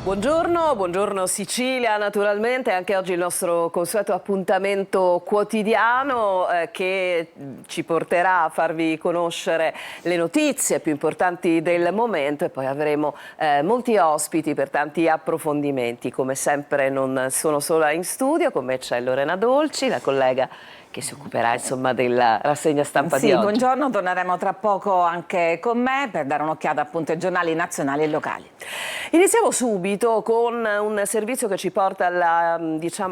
Buongiorno, buongiorno Sicilia naturalmente, anche oggi il nostro consueto appuntamento quotidiano che ci porterà a farvi conoscere le notizie più importanti del momento e poi avremo molti ospiti per tanti approfondimenti. Come sempre non sono sola in studio, con me c'è Lorena Dolci, la collega che si occuperà insomma della rassegna stampa di oggi. Buongiorno, torneremo tra poco anche con me per dare un'occhiata appunto ai giornali nazionali e locali. Iniziamo subito con un servizio che ci porta alla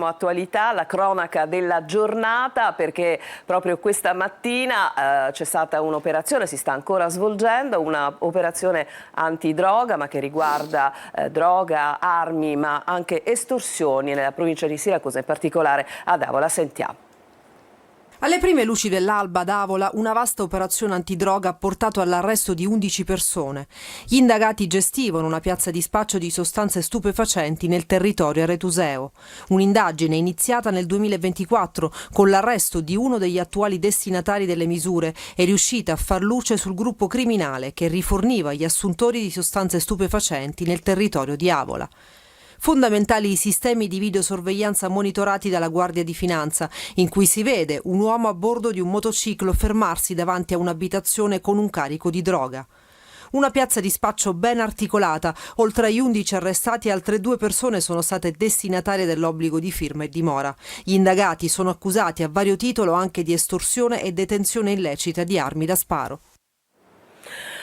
attualità, alla cronaca della giornata, perché proprio questa mattina c'è stata un'operazione, si sta ancora svolgendo, un'operazione antidroga ma che riguarda droga, armi ma anche estorsioni nella provincia di Siracusa, in particolare ad Avola. Sentiamo. Alle prime luci dell'alba ad Avola, una vasta operazione antidroga ha portato all'arresto di 11 persone. Gli indagati gestivano una piazza di spaccio di sostanze stupefacenti nel territorio aretuseo. Un'indagine iniziata nel 2024 con l'arresto di uno degli attuali destinatari delle misure è riuscita a far luce sul gruppo criminale che riforniva gli assuntori di sostanze stupefacenti nel territorio di Avola. Fondamentali i sistemi di videosorveglianza monitorati dalla Guardia di Finanza, in cui si vede un uomo a bordo di un motociclo fermarsi davanti a un'abitazione con un carico di droga. Una piazza di spaccio ben articolata, oltre agli 11 arrestati altre 2 persone sono state destinatarie dell'obbligo di firma e dimora. Gli indagati sono accusati a vario titolo anche di estorsione e detenzione illecita di armi da sparo.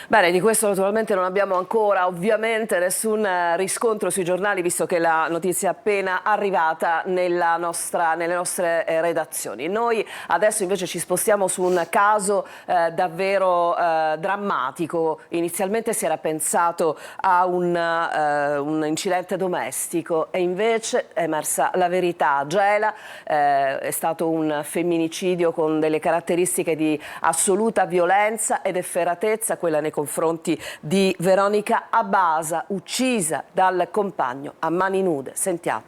Bene, di questo naturalmente non abbiamo ancora ovviamente nessun riscontro sui giornali, visto che la notizia è appena arrivata nelle nostre redazioni. Noi adesso invece ci spostiamo su un caso davvero drammatico. Inizialmente si era pensato a un incidente domestico e invece è emersa la verità. A Gela è stato un femminicidio con delle caratteristiche di assoluta violenza ed efferatezza, quella nei confronti di Veronica Abbasa, uccisa dal compagno a mani nude. Sentiamo.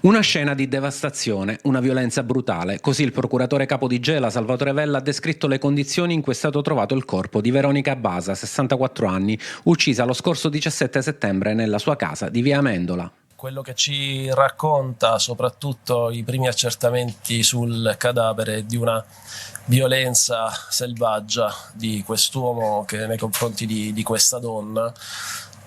Una scena di devastazione, una violenza brutale. Così il procuratore capo di Gela, Salvatore Vella, ha descritto le condizioni in cui è stato trovato il corpo di Veronica Abbasa, 64 anni, uccisa lo scorso 17 settembre nella sua casa di via Amendola. Quello che ci racconta soprattutto i primi accertamenti sul cadavere di una violenza selvaggia di quest'uomo che nei confronti di questa donna,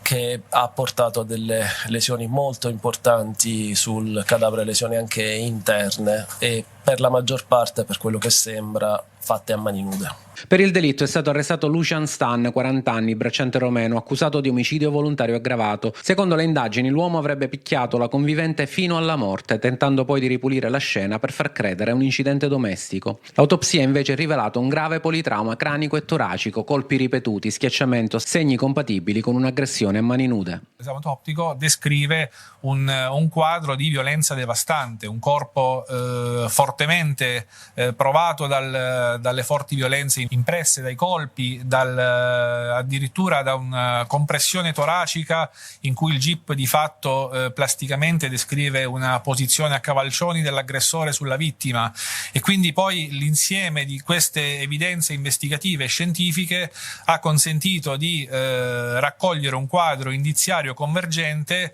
che ha portato a delle lesioni molto importanti sul cadavere, lesioni anche interne e per la maggior parte, per quello che sembra, fatte a mani nude. Per il delitto è stato arrestato Lucian Stan, 40 anni, bracciante romeno, accusato di omicidio volontario aggravato. Secondo le indagini l'uomo avrebbe picchiato la convivente fino alla morte, tentando poi di ripulire la scena per far credere a un incidente domestico. L'autopsia ha invece rivelato un grave politrauma cranico e toracico, colpi ripetuti, schiacciamento, segni compatibili con un'aggressione a mani nude. L'esame autoptico descrive un quadro di violenza devastante, un corpo fortemente provato dalle forti violenze impresse dai colpi, addirittura da una compressione toracica in cui il GIP di fatto plasticamente descrive una posizione a cavalcioni dell'aggressore sulla vittima, e quindi poi l'insieme di queste evidenze investigative e scientifiche ha consentito di raccogliere un quadro indiziario convergente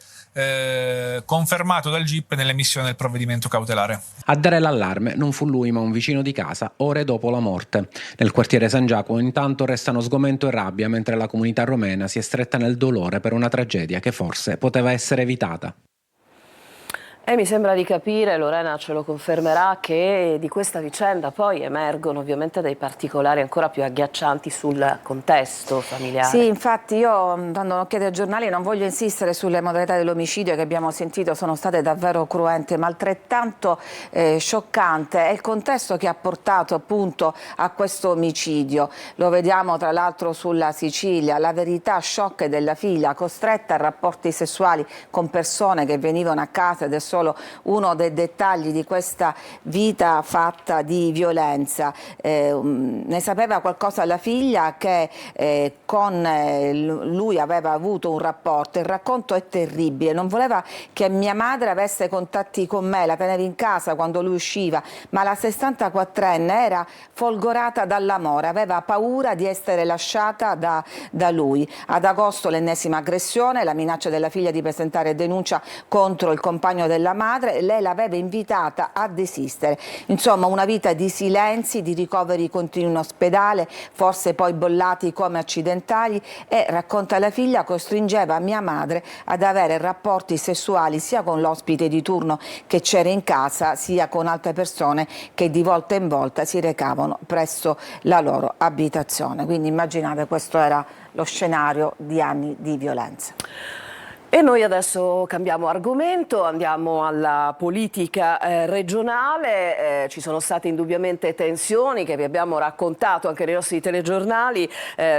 confermato dal GIP nell'emissione del provvedimento cautelare. A dare l'allarme non fu lui ma un vicino di casa ore dopo la morte. Nel quartiere San Giacomo intanto restano sgomento e rabbia, mentre la comunità romena si è stretta nel dolore per una tragedia che forse poteva essere evitata. E mi sembra di capire, Lorena ce lo confermerà, che di questa vicenda poi emergono ovviamente dei particolari ancora più agghiaccianti sul contesto familiare. Sì, infatti io, dando un'occhiata ai giornali, non voglio insistere sulle modalità dell'omicidio che abbiamo sentito, sono state davvero cruente, ma altrettanto scioccante è il contesto che ha portato appunto a questo omicidio. Lo vediamo tra l'altro sulla Sicilia, la verità sciocca della figlia costretta a rapporti sessuali con persone che venivano a casa ed solo uno dei dettagli di questa vita fatta di violenza. Ne sapeva qualcosa la figlia che con lui aveva avuto un rapporto. Il racconto è terribile, non voleva che mia madre avesse contatti con me, la tenevo in casa quando lui usciva, ma la 64enne era folgorata dall'amore, aveva paura di essere lasciata da lui. Ad agosto l'ennesima aggressione, la minaccia della figlia di presentare denuncia contro il compagno della madre, lei l'aveva invitata a desistere. Insomma, una vita di silenzi, di ricoveri continui in ospedale, forse poi bollati come accidentali, e, racconta la figlia, costringeva mia madre ad avere rapporti sessuali sia con l'ospite di turno che c'era in casa, sia con altre persone che di volta in volta si recavano presso la loro abitazione. Quindi immaginate, questo era lo scenario di anni di violenza. E noi adesso cambiamo argomento, andiamo alla politica regionale. Ci sono state indubbiamente tensioni che vi abbiamo raccontato anche nei nostri telegiornali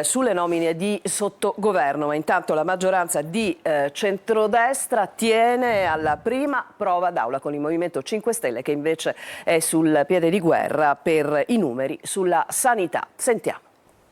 sulle nomine di sottogoverno, ma intanto la maggioranza di centrodestra tiene alla prima prova d'aula con il Movimento 5 Stelle, che invece è sul piede di guerra per i numeri sulla sanità. Sentiamo.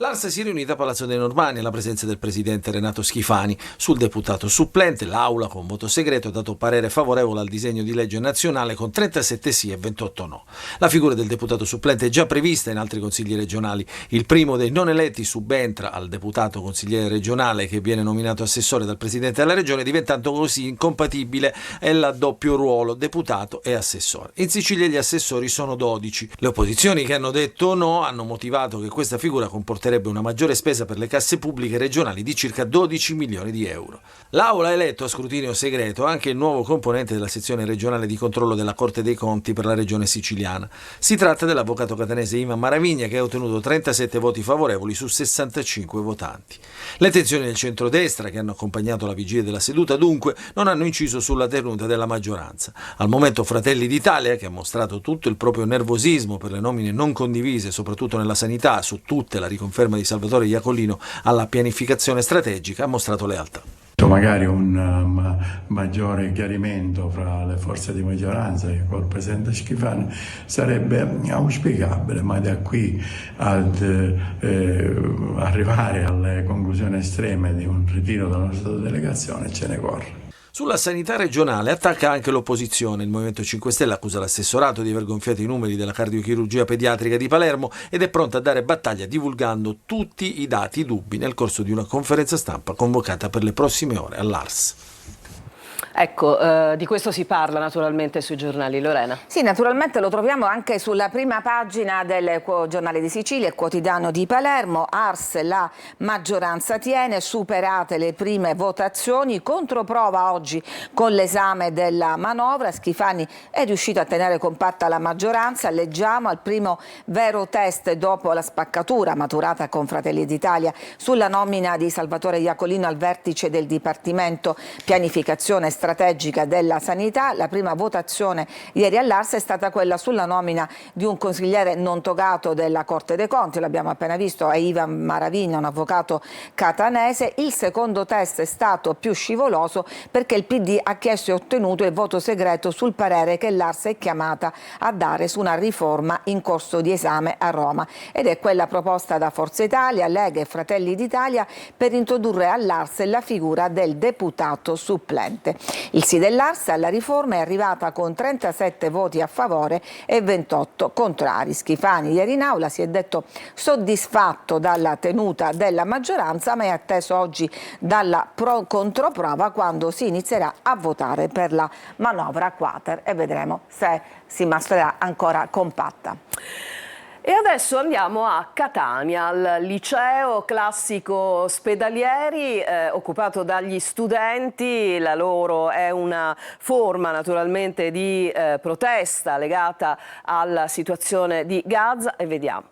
L'Ars si è riunita a Palazzo dei Normanni alla presenza del presidente Renato Schifani. Sul deputato supplente l'Aula, con voto segreto, ha dato parere favorevole al disegno di legge nazionale con 37 sì e 28 no. La figura del deputato supplente è già prevista in altri consigli regionali. Il primo dei non eletti subentra al deputato consigliere regionale, che viene nominato assessore dal presidente della regione, diventando così incompatibile il doppio ruolo deputato e assessore. In Sicilia gli assessori sono 12. Le opposizioni che hanno detto no hanno motivato che questa figura comporterebbe una maggiore spesa per le casse pubbliche regionali di circa 12 milioni di euro. L'Aula ha eletto a scrutinio segreto anche il nuovo componente della sezione regionale di controllo della Corte dei Conti per la regione siciliana. Si tratta dell'avvocato catanese Ivan Maravigna, che ha ottenuto 37 voti favorevoli su 65 votanti. Le tensioni del centrodestra, che hanno accompagnato la vigilia della seduta, dunque non hanno inciso sulla tenuta della maggioranza. Al momento Fratelli d'Italia, che ha mostrato tutto il proprio nervosismo per le nomine non condivise, soprattutto nella sanità, su tutte la riconferma di Salvatore Iacolino alla pianificazione strategica, ha mostrato lealtà. Magari un maggiore chiarimento fra le forze di maggioranza e col presidente Schifani sarebbe auspicabile, ma da qui ad arrivare alle conclusioni estreme di un ritiro della nostra delegazione ce ne corre. Sulla sanità regionale attacca anche l'opposizione. Il Movimento 5 Stelle accusa l'assessorato di aver gonfiato i numeri della cardiochirurgia pediatrica di Palermo ed è pronta a dare battaglia divulgando tutti i dati dubbi nel corso di una conferenza stampa convocata per le prossime ore all'Ars. Ecco, di questo si parla naturalmente sui giornali, Lorena. Sì, naturalmente lo troviamo anche sulla prima pagina del Giornale di Sicilia, il quotidiano di Palermo. Ars, la maggioranza tiene, superate le prime votazioni, controprova oggi con l'esame della manovra. Schifani è riuscito a tenere compatta la maggioranza, leggiamo al primo vero test dopo la spaccatura maturata con Fratelli d'Italia sulla nomina di Salvatore Iacolino al vertice del Dipartimento Pianificazione Strategica della Sanità. La prima votazione ieri all'Ars è stata quella sulla nomina di un consigliere non togato della Corte dei Conti, l'abbiamo appena visto, è Ivan Maravigna, un avvocato catanese. Il secondo test è stato più scivoloso perché il PD ha chiesto e ottenuto il voto segreto sul parere che l'Ars è chiamata a dare su una riforma in corso di esame a Roma, ed è quella proposta da Forza Italia, Lega e Fratelli d'Italia per introdurre all'Ars la figura del deputato supplente. Il sì dell'Ars alla riforma è arrivata con 37 voti a favore e 28 contrari. Schifani ieri in aula si è detto soddisfatto dalla tenuta della maggioranza, ma è atteso oggi dalla controprova quando si inizierà a votare per la manovra quater e vedremo se si mostrerà ancora compatta. E adesso andiamo a Catania, al liceo classico Spedalieri, occupato dagli studenti. La loro è una forma naturalmente di protesta legata alla situazione di Gaza, e vediamo.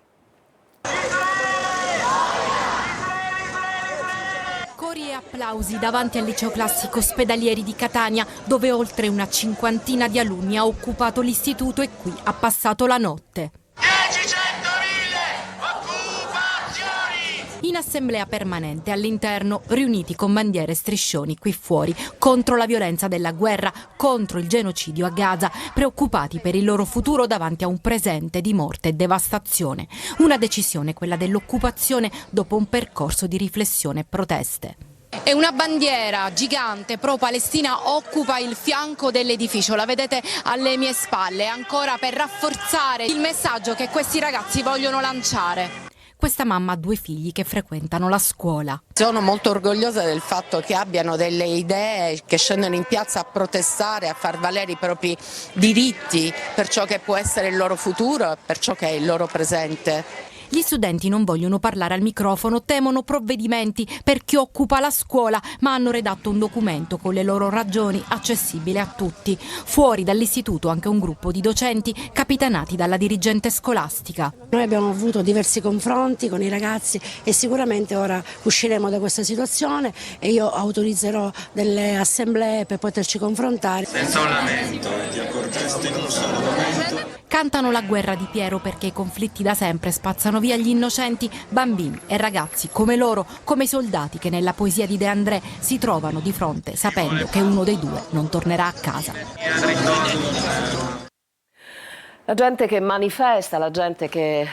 Cori e applausi davanti al liceo classico Spedalieri di Catania, dove oltre una cinquantina di alunni ha occupato l'istituto e qui ha passato la notte. in assemblea permanente all'interno, riuniti con bandiere e striscioni qui fuori, contro la violenza della guerra, contro il genocidio a Gaza, preoccupati per il loro futuro davanti a un presente di morte e devastazione. Una decisione, quella dell'occupazione, dopo un percorso di riflessione e proteste. E una bandiera gigante pro-Palestina occupa il fianco dell'edificio, la vedete alle mie spalle, ancora per rafforzare il messaggio che questi ragazzi vogliono lanciare. Questa mamma ha 2 figli che frequentano la scuola. Sono molto orgogliosa del fatto che abbiano delle idee, che scendono in piazza a protestare, a far valere i propri diritti per ciò che può essere il loro futuro e per ciò che è il loro presente. Gli studenti non vogliono parlare al microfono, temono provvedimenti per chi occupa la scuola, ma hanno redatto un documento con le loro ragioni accessibile a tutti. Fuori dall'istituto anche un gruppo di docenti capitanati dalla dirigente scolastica. Noi abbiamo avuto diversi confronti con i ragazzi e sicuramente ora usciremo da questa situazione e io autorizzerò delle assemblee per poterci confrontare. Senza un lamento, ti accorgeresti in un solo momento. Cantano la guerra di Piero perché i conflitti da sempre spazzano via gli innocenti, bambini e ragazzi come loro, come i soldati che nella poesia di De André si trovano di fronte sapendo che uno dei 2 non tornerà a casa. La gente che manifesta, la gente che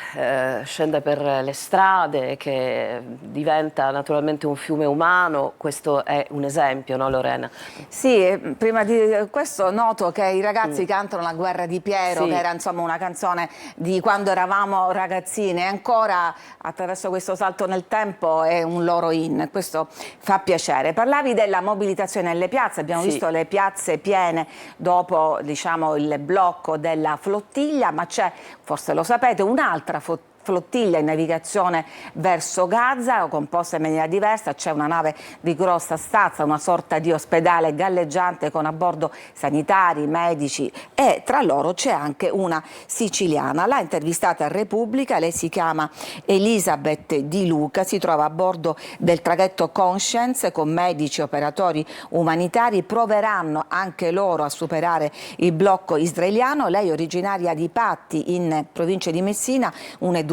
scende per le strade, che diventa naturalmente un fiume umano, questo è un esempio, no Lorena? Sì, prima di questo noto che i ragazzi cantano La guerra di Piero, che era insomma una canzone di quando eravamo ragazzine, e ancora attraverso questo salto nel tempo è un loro in, questo fa piacere. Parlavi della mobilitazione nelle piazze, abbiamo visto le piazze piene dopo diciamo il blocco della flottiglia, ma c'è, forse lo sapete, un'altra flottiglia in navigazione verso Gaza, composta in maniera diversa. C'è una nave di grossa stazza, una sorta di ospedale galleggiante con a bordo sanitari, medici, e tra loro c'è anche una siciliana. L'ha intervistata a Repubblica, lei si chiama Elisabeth Di Luca, si trova a bordo del traghetto Conscience con medici e operatori umanitari, proveranno anche loro a superare il blocco israeliano. Lei è originaria di Patti in provincia di Messina, un'educatrice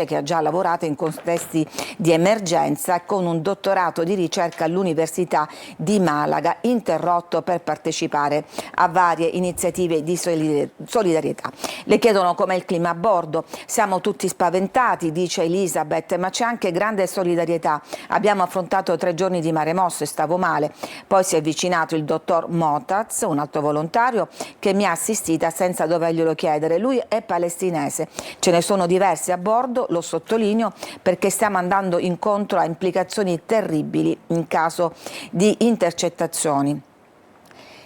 che ha già lavorato in contesti di emergenza con un dottorato di ricerca all'Università di Malaga, interrotto per partecipare a varie iniziative di solidarietà. Le chiedono com'è il clima a bordo. Siamo tutti spaventati, dice Elisabeth, ma c'è anche grande solidarietà. Abbiamo affrontato 3 giorni di mare mosso e stavo male. Poi si è avvicinato il dottor Motaz, un altro volontario, che mi ha assistita senza doverglielo chiedere. Lui è palestinese. Ce ne sono diversi a bordo, lo sottolineo, perché stiamo andando incontro a implicazioni terribili in caso di intercettazioni.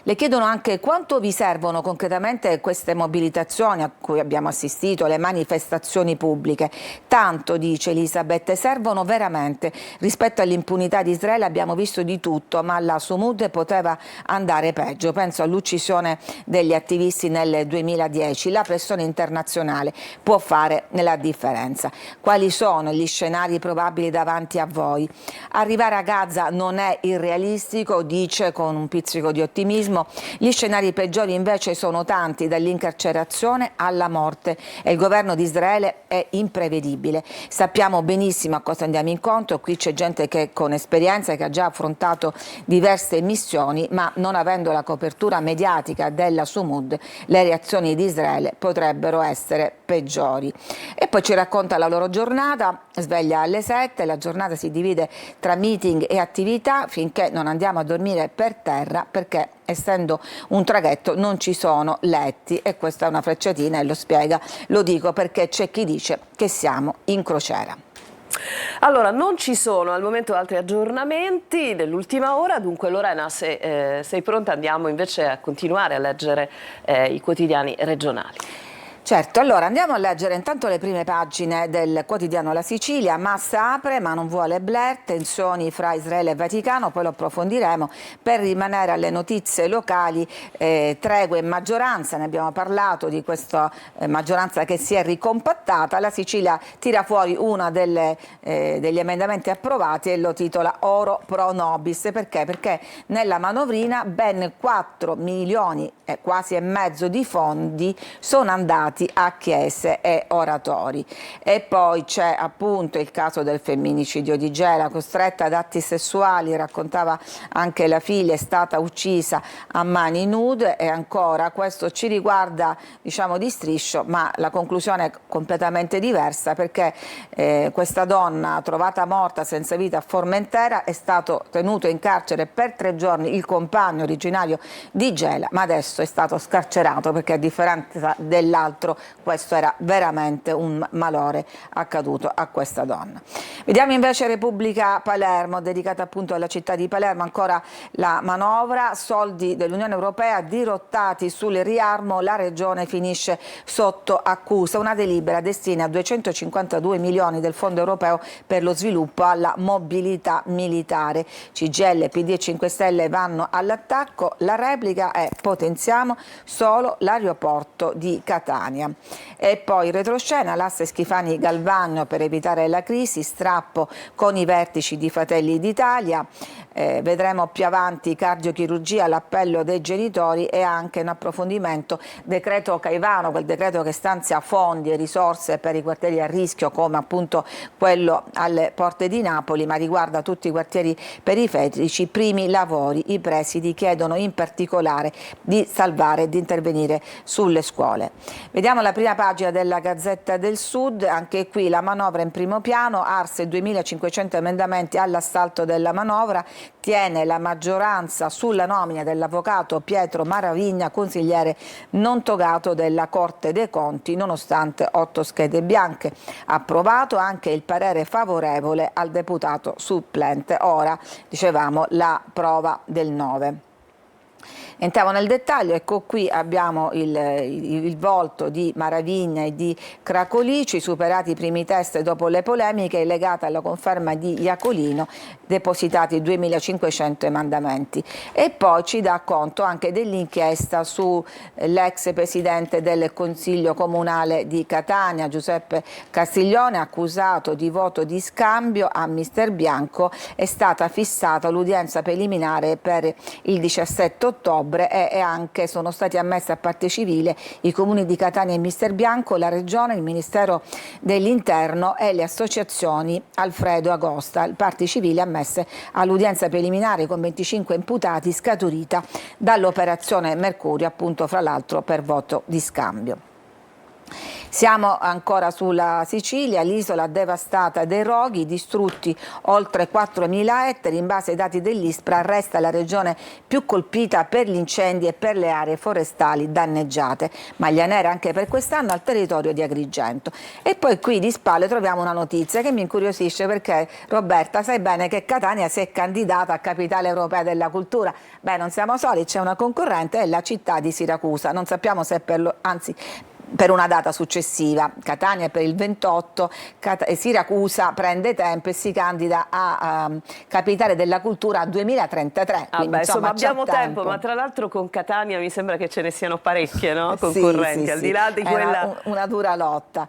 Le chiedono anche quanto vi servono concretamente queste mobilitazioni a cui abbiamo assistito, le manifestazioni pubbliche. Tanto, dice Elisabeth, servono veramente. Rispetto all'impunità di Israele abbiamo visto di tutto, ma la Sumud poteva andare peggio. Penso all'uccisione degli attivisti nel 2010. La pressione internazionale può fare la differenza. Quali sono gli scenari probabili davanti a voi? Arrivare a Gaza non è irrealistico, dice con un pizzico di ottimismo. Gli scenari peggiori invece sono tanti, dall'incarcerazione alla morte, e il governo di Israele è imprevedibile. Sappiamo benissimo a cosa andiamo incontro. Qui c'è gente che con esperienza, che ha già affrontato diverse missioni, ma non avendo la copertura mediatica della Sumud, le reazioni di Israele potrebbero essere peggiori. E poi ci racconta la loro giornata, sveglia alle 7, la giornata si divide tra meeting e attività finché non andiamo a dormire per terra, perché essendo un traghetto non ci sono letti, e questa è una frecciatina e lo spiega. Lo dico perché c'è chi dice che siamo in crociera. Allora, non ci sono al momento altri aggiornamenti dell'ultima ora, dunque Lorena, se sei pronta andiamo invece a continuare a leggere i quotidiani regionali. Certo, allora andiamo a leggere intanto le prime pagine del quotidiano La Sicilia. Massa apre ma non vuole Blair, tensioni fra Israele e Vaticano, poi lo approfondiremo. Per rimanere alle notizie locali, tregue e maggioranza, ne abbiamo parlato di questa maggioranza che si è ricompattata. La Sicilia tira fuori una degli emendamenti approvati e lo titola Oro Pro Nobis. Perché? Perché nella manovrina ben 4 milioni quasi e mezzo di fondi sono andati attentati a chiese e oratori. E poi c'è appunto il caso del femminicidio di Gela, costretta ad atti sessuali, raccontava anche la figlia, è stata uccisa a mani nude. E ancora, questo ci riguarda diciamo di striscio, ma la conclusione è completamente diversa, perché questa donna trovata morta senza vita a Formentera è stato tenuto in carcere per 3 giorni il compagno originario di Gela, ma adesso è stato scarcerato perché a differenza dell'altro questo era veramente un malore accaduto a questa donna. Vediamo invece Repubblica Palermo, dedicata appunto alla città di Palermo, ancora la manovra, soldi dell'Unione Europea dirottati sul riarmo, la regione finisce sotto accusa, una delibera destina 252 milioni del Fondo Europeo per lo sviluppo alla mobilità militare. CGIL, PD e 5 Stelle vanno all'attacco, la replica è potenziamo solo l'aeroporto di Catania. E poi retroscena, l'asse Schifani-Galvagno per evitare la crisi, strappo con i vertici di Fratelli d'Italia, vedremo più avanti cardiochirurgia, l'appello dei genitori e anche un approfondimento decreto Caivano, quel decreto che stanzia fondi e risorse per i quartieri a rischio come appunto quello alle porte di Napoli, ma riguarda tutti i quartieri periferici. Primi lavori, i presidi chiedono in particolare di salvare e di intervenire sulle scuole. Vediamo la prima pagina della Gazzetta del Sud, anche qui la manovra in primo piano, Arse 2500 emendamenti all'assalto della manovra, tiene la maggioranza sulla nomina dell'avvocato Pietro Maravigna, consigliere non togato della Corte dei Conti, nonostante 8 schede bianche. Approvato anche il parere favorevole al deputato supplente. Ora, dicevamo, la prova del 9. Entriamo nel dettaglio, ecco qui abbiamo il volto di Maravigna e di Cracolici, superati i primi test dopo le polemiche legate alla conferma di Iacolino, depositati 2500 emendamenti. E poi ci dà conto anche dell'inchiesta sull'ex presidente del Consiglio Comunale di Catania, Giuseppe Castiglione, accusato di voto di scambio a Mister Bianco. È stata fissata l'udienza preliminare per il 17 ottobre e anche sono stati ammessi a parte civile i comuni di Catania e Mister Bianco, la Regione, il Ministero dell'Interno e le associazioni Alfredo Agosta, parti civili ammesse all'udienza preliminare con 25 imputati, scaturita dall'operazione Mercurio, appunto fra l'altro per voto di scambio. Siamo ancora sulla Sicilia, l'isola devastata dei roghi, distrutti oltre 4.000 ettari, in base ai dati dell'ISPRA resta la regione più colpita per gli incendi e per le aree forestali danneggiate, maglia nera anche per quest'anno al territorio di Agrigento. E poi qui di spalle troviamo una notizia che mi incuriosisce, perché Roberta, sai bene che Catania si è candidata a capitale europea della cultura. Beh, non siamo soli, c'è una concorrente, è la città di Siracusa, non sappiamo se per una data successiva. Catania è per il 28, Siracusa prende tempo e si candida a capitale della cultura 2033. Quindi, insomma abbiamo tempo, ma tra l'altro con Catania mi sembra che ce ne siano parecchie, no? Concorrenti, al di là di quella... una dura lotta.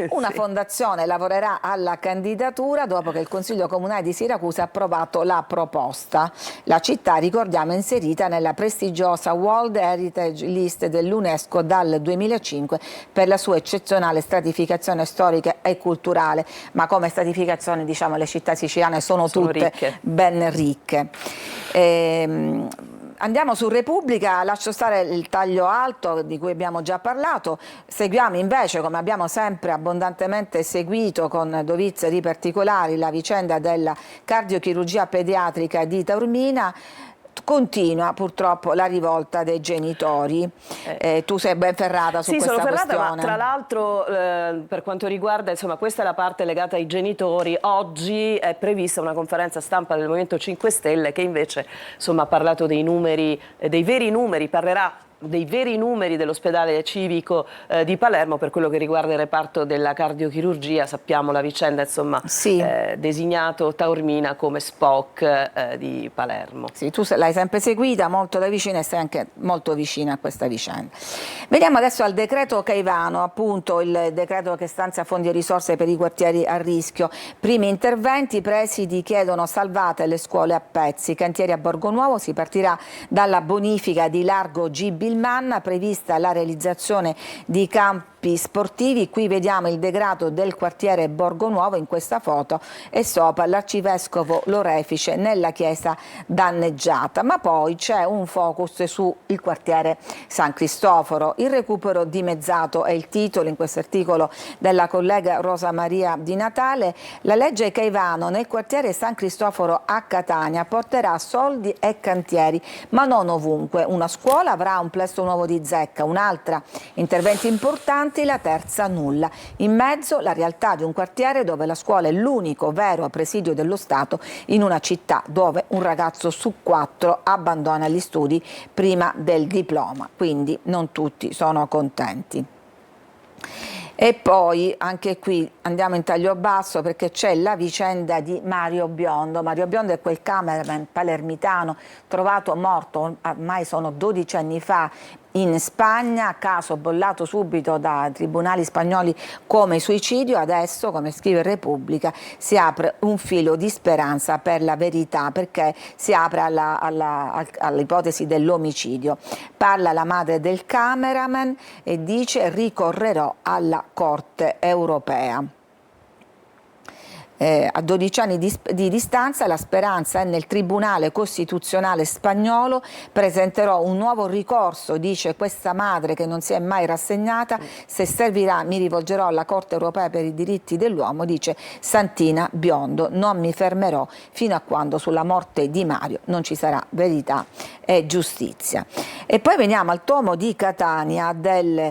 Una fondazione lavorerà alla candidatura dopo che il Consiglio Comunale di Siracusa ha approvato la proposta. La città, ricordiamo, è inserita nella prestigiosa World Heritage List dell'UNESCO dal 2005 per la sua eccezionale stratificazione storica e culturale, ma come stratificazione, diciamo, le città siciliane sono tutte ricche. Ben ricche. Andiamo su Repubblica, lascio stare il taglio alto di cui abbiamo già parlato, seguiamo invece, come abbiamo sempre abbondantemente seguito con dovizia di particolari, la vicenda della cardiochirurgia pediatrica di Taormina. Continua purtroppo la rivolta dei genitori. Tu sei ben ferrata su questa questione. Sì, sono ferrata, ma tra l'altro per quanto riguarda, insomma, questa è la parte legata ai genitori. Oggi è prevista una conferenza stampa del Movimento 5 Stelle che invece, insomma, ha parlato dei numeri, dei veri numeri, parlerà dei veri numeri dell'ospedale civico di Palermo per quello che riguarda il reparto della cardiochirurgia. Sappiamo la vicenda, insomma, sì. Designato Taormina come Spock di Palermo. Sì, tu l'hai sempre seguita molto da vicino e sei anche molto vicina a questa vicenda. Veniamo adesso al decreto Caivano, appunto il decreto che stanzia fondi e risorse per i quartieri a rischio. Primi interventi, i presidi chiedono salvate le scuole a pezzi, cantieri a Borgonuovo, si partirà dalla bonifica di Largo GB Milman, prevista la realizzazione di campi sportivi. Qui vediamo il degrado del quartiere Borgo Nuovo in questa foto e sopra l'arcivescovo Lorefice nella chiesa danneggiata. Ma poi c'è un focus sul quartiere San Cristoforo. Il recupero dimezzato è il titolo in questo articolo della collega Rosa Maria Di Natale. La legge Caivano nel quartiere San Cristoforo a Catania porterà soldi e cantieri, ma non ovunque. Una scuola avrà un plesso nuovo di zecca, un'altra interventi importanti, la terza nulla. In mezzo la realtà di un quartiere dove la scuola è l'unico vero presidio dello Stato in una città dove un ragazzo su 4 abbandona gli studi prima del diploma, quindi non tutti sono contenti. E poi anche qui andiamo in taglio basso perché c'è la vicenda di Mario Biondo. Mario Biondo è quel cameraman palermitano trovato morto, ormai sono 12 anni fa, in Spagna, caso bollato subito da tribunali spagnoli come suicidio. Adesso, come scrive Repubblica, si apre un filo di speranza per la verità, perché si apre all'ipotesi dell'omicidio. Parla la madre del cameraman e dice: ricorrerò alla Corte europea. A 12 anni di distanza la speranza è nel Tribunale Costituzionale spagnolo. Presenterò un nuovo ricorso, dice questa madre che non si è mai rassegnata. Se servirà mi rivolgerò alla Corte Europea per i diritti dell'uomo, dice Santina Biondo. Non mi fermerò fino a quando sulla morte di Mario non ci sarà verità e giustizia. E poi veniamo al tomo di Catania del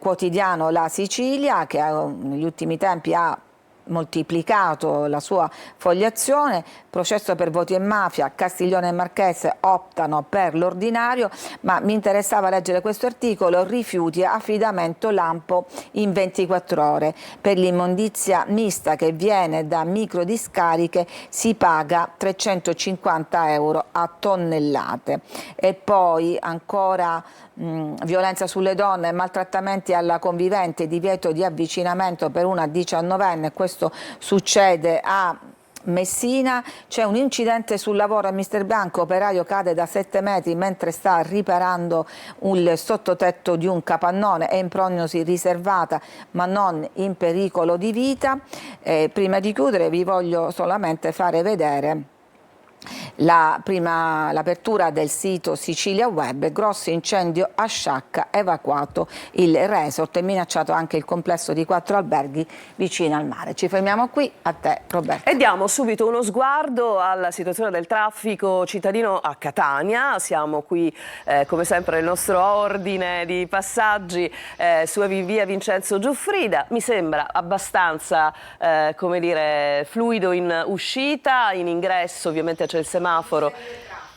quotidiano La Sicilia, che negli ultimi tempi ha moltiplicato la sua fogliazione. Processo per voti e mafia, Castiglione e Marchese optano per l'ordinario, ma mi interessava leggere questo articolo: rifiuti, affidamento lampo in 24 ore. Per l'immondizia mista che viene da microdiscariche si paga 350 euro a tonnellate. E poi ancora violenza sulle donne, maltrattamenti alla convivente, divieto di avvicinamento per una 19enne. Questo succede a Messina. C'è un incidente sul lavoro a Mister Bianco, operaio cade da 7 metri mentre sta riparando il sottotetto di un capannone, è in prognosi riservata ma non in pericolo di vita. Prima di chiudere vi voglio solamente fare vedere l'apertura del sito Sicilia Web. Grosso incendio a Sciacca, evacuato il resort e minacciato anche il complesso di 4 alberghi vicino al mare. Ci fermiamo qui, a te Roberta. E diamo subito uno sguardo alla situazione del traffico cittadino a Catania. Siamo qui come sempre nel nostro ordine di passaggi su via Vincenzo Giuffrida. Mi sembra abbastanza come dire, fluido in uscita, in ingresso ovviamente c'è il semaforo.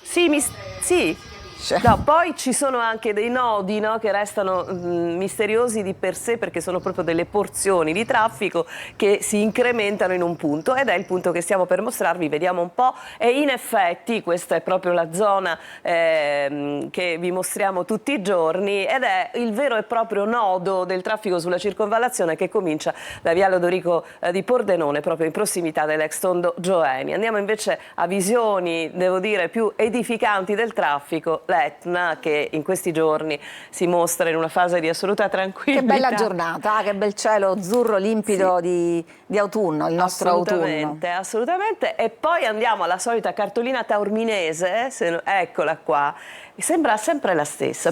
Sì. No, poi ci sono anche dei nodi, no, che restano misteriosi di per sé, perché sono proprio delle porzioni di traffico che si incrementano in un punto, ed è il punto che stiamo per mostrarvi. Vediamo un po', e in effetti questa è proprio la zona che vi mostriamo tutti i giorni, ed è il vero e proprio nodo del traffico sulla circonvallazione, che comincia da via Lodorico di Pordenone, proprio in prossimità dell'ex tondo Gioeni. Andiamo invece a visioni, devo dire, più edificanti del traffico. L'Etna, che in questi giorni si mostra in una fase di assoluta tranquillità. Che bella giornata, che bel cielo azzurro limpido, sì, di autunno, il nostro autunno. Assolutamente. E poi andiamo alla solita cartolina taorminese, eccola qua. Sembra sempre la stessa,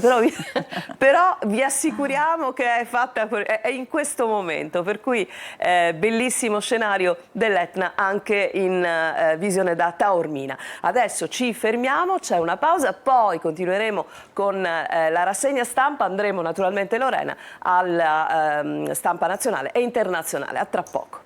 però vi assicuriamo che è fatta è in questo momento, per cui bellissimo scenario dell'Etna anche in visione da Taormina. Adesso ci fermiamo, c'è una pausa, poi continueremo con la rassegna stampa, andremo naturalmente Lorena alla stampa nazionale e internazionale. A tra poco.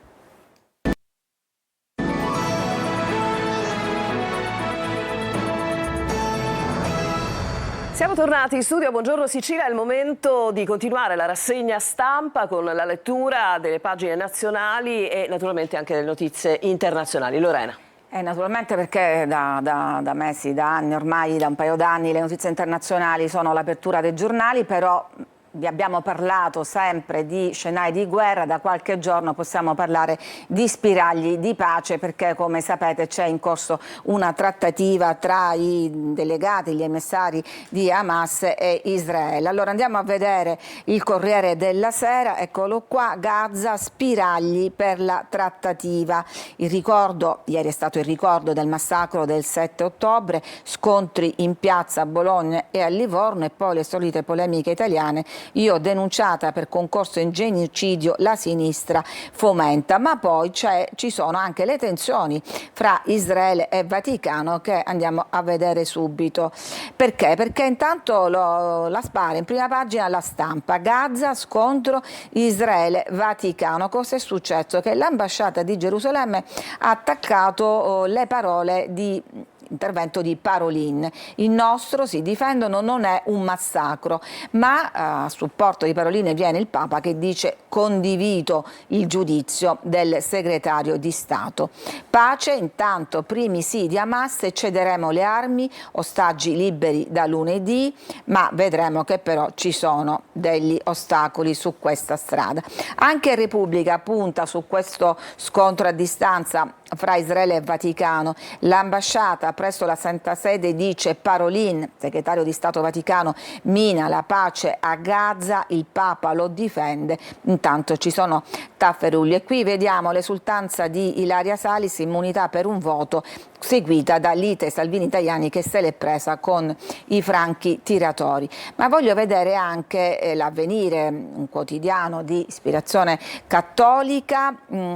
Siamo tornati in studio, buongiorno Sicilia, è il momento di continuare la rassegna stampa con la lettura delle pagine nazionali e naturalmente anche delle notizie internazionali. Lorena. Naturalmente, perché da mesi, da anni, ormai da un paio d'anni le notizie internazionali sono l'apertura dei giornali, però vi abbiamo parlato sempre di scenari di guerra, da qualche giorno possiamo parlare di spiragli di pace, perché come sapete c'è in corso una trattativa tra i delegati, gli emissari di Hamas e Israele. Allora andiamo a vedere il Corriere della Sera, eccolo qua, Gaza, spiragli per la trattativa. Il ricordo, ieri è stato il ricordo del massacro del 7 ottobre, scontri in piazza a Bologna e a Livorno e poi le solite polemiche italiane. Io denunciata per concorso in genocidio, la sinistra fomenta, ma poi ci sono anche le tensioni fra Israele e Vaticano che andiamo a vedere subito. Perché? Perché intanto la spara in prima pagina La Stampa, Gaza, scontro Israele-Vaticano. Cosa è successo? Che l'ambasciata di Gerusalemme ha attaccato le parole di intervento di Parolin. Il nostro, si difendono, non è un massacro, ma a supporto di Parolin viene il Papa che dice: condivido il giudizio del segretario di Stato. Pace, intanto primi sì di Hamas, cederemo le armi, ostaggi liberi da lunedì, ma vedremo che però ci sono degli ostacoli su questa strada. Anche Repubblica punta su questo scontro a distanza fra Israele e Vaticano. L'ambasciata presso la Santa Sede dice: Parolin, segretario di Stato Vaticano, mina la pace a Gaza, il Papa lo difende. Intanto ci sono tafferugli e qui vediamo l'esultanza di Ilaria Salis, immunità per un voto, seguita da Lite Salvini Tajani che se l'è presa con i franchi tiratori. Ma voglio vedere anche l'Avvenire, un quotidiano di ispirazione cattolica,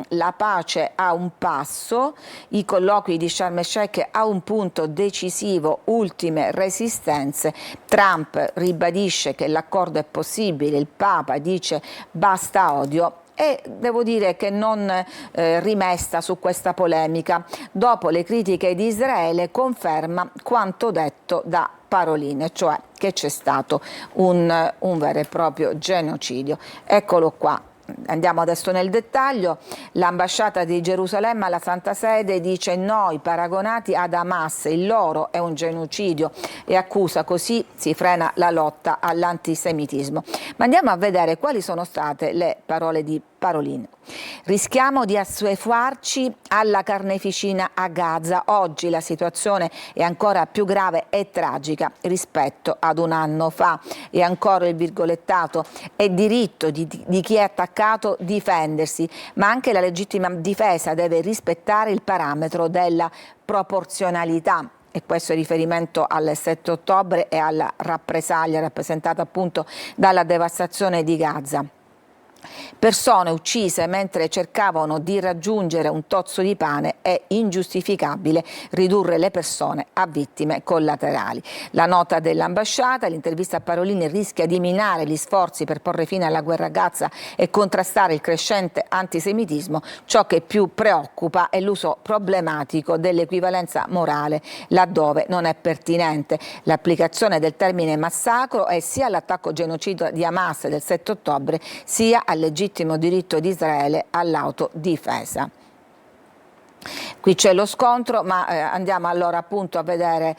la pace a un passo, i colloqui di Sharm el-Sheikh a un punto decisivo, ultime resistenze, Trump ribadisce che l'accordo è possibile, il Papa dice basta odio. E devo dire che non rimesta su questa polemica. Dopo le critiche di Israele conferma quanto detto da Parolin, cioè che c'è stato un vero e proprio genocidio. Eccolo qua. Andiamo adesso nel dettaglio. L'ambasciata di Gerusalemme alla Santa Sede dice: noi paragonati ad Hamas, il loro è un genocidio, e accusa così si frena la lotta all'antisemitismo. Ma andiamo a vedere quali sono state le parole di Parolin. Rischiamo di assuefarci alla carneficina a Gaza. Oggi la situazione è ancora più grave e tragica rispetto ad un anno fa. E ancora il virgolettato: è diritto di chi è attaccato difendersi, ma anche la legittima difesa deve rispettare il parametro della proporzionalità. E questo è riferimento al 7 ottobre e alla rappresaglia rappresentata appunto dalla devastazione di Gaza. Persone uccise mentre cercavano di raggiungere un tozzo di pane, è ingiustificabile ridurre le persone a vittime collaterali. La nota dell'ambasciata, l'intervista a Parolin rischia di minare gli sforzi per porre fine alla guerra a Gaza e contrastare il crescente antisemitismo. Ciò che più preoccupa è l'uso problematico dell'equivalenza morale laddove non è pertinente. L'applicazione del termine massacro è sia all'attacco genocidio di Hamas del 7 ottobre sia al legittimo diritto di Israele all'autodifesa. Qui c'è lo scontro, ma andiamo allora appunto a vedere,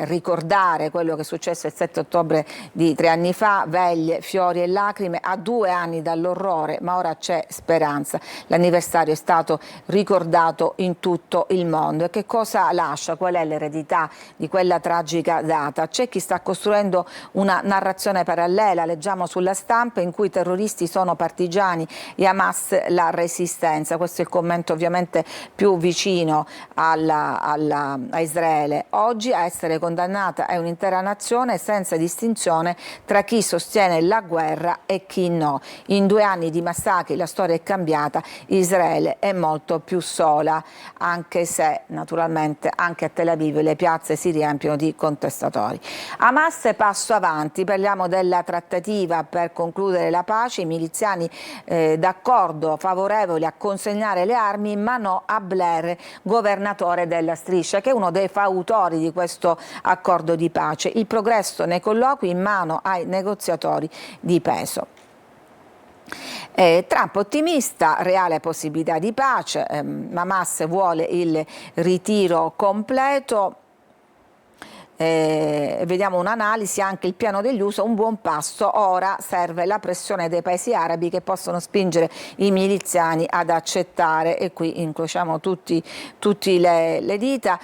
ricordare quello che è successo il 7 ottobre di 3 anni fa, veglie, fiori e lacrime, a 2 anni dall'orrore, ma ora c'è speranza. L'anniversario è stato ricordato in tutto il mondo. E che cosa lascia? Qual è l'eredità di quella tragica data? C'è chi sta costruendo una narrazione parallela, leggiamo sulla Stampa, in cui i terroristi sono partigiani e Hamas la resistenza. Questo è il commento ovviamente più vicino a Israele. Oggi a essere condannata è un'intera nazione senza distinzione tra chi sostiene la guerra e chi no. In 2 anni di massacri la storia è cambiata, Israele è molto più sola, anche se naturalmente anche a Tel Aviv le piazze si riempiono di contestatori. Hamas passo avanti, parliamo della trattativa per concludere la pace, i miliziani d'accordo, favorevoli a consegnare le armi, ma no a Blair, governatore della Striscia, che è uno dei fautori di questo accordo di pace. Il progresso nei colloqui in mano ai negoziatori di peso. Trump ottimista, reale possibilità di pace, Hamas vuole il ritiro completo. vediamo un'analisi, anche il piano degli USA, un buon passo, ora serve la pressione dei paesi arabi che possono spingere i miliziani ad accettare, e qui incrociamo tutti le dita.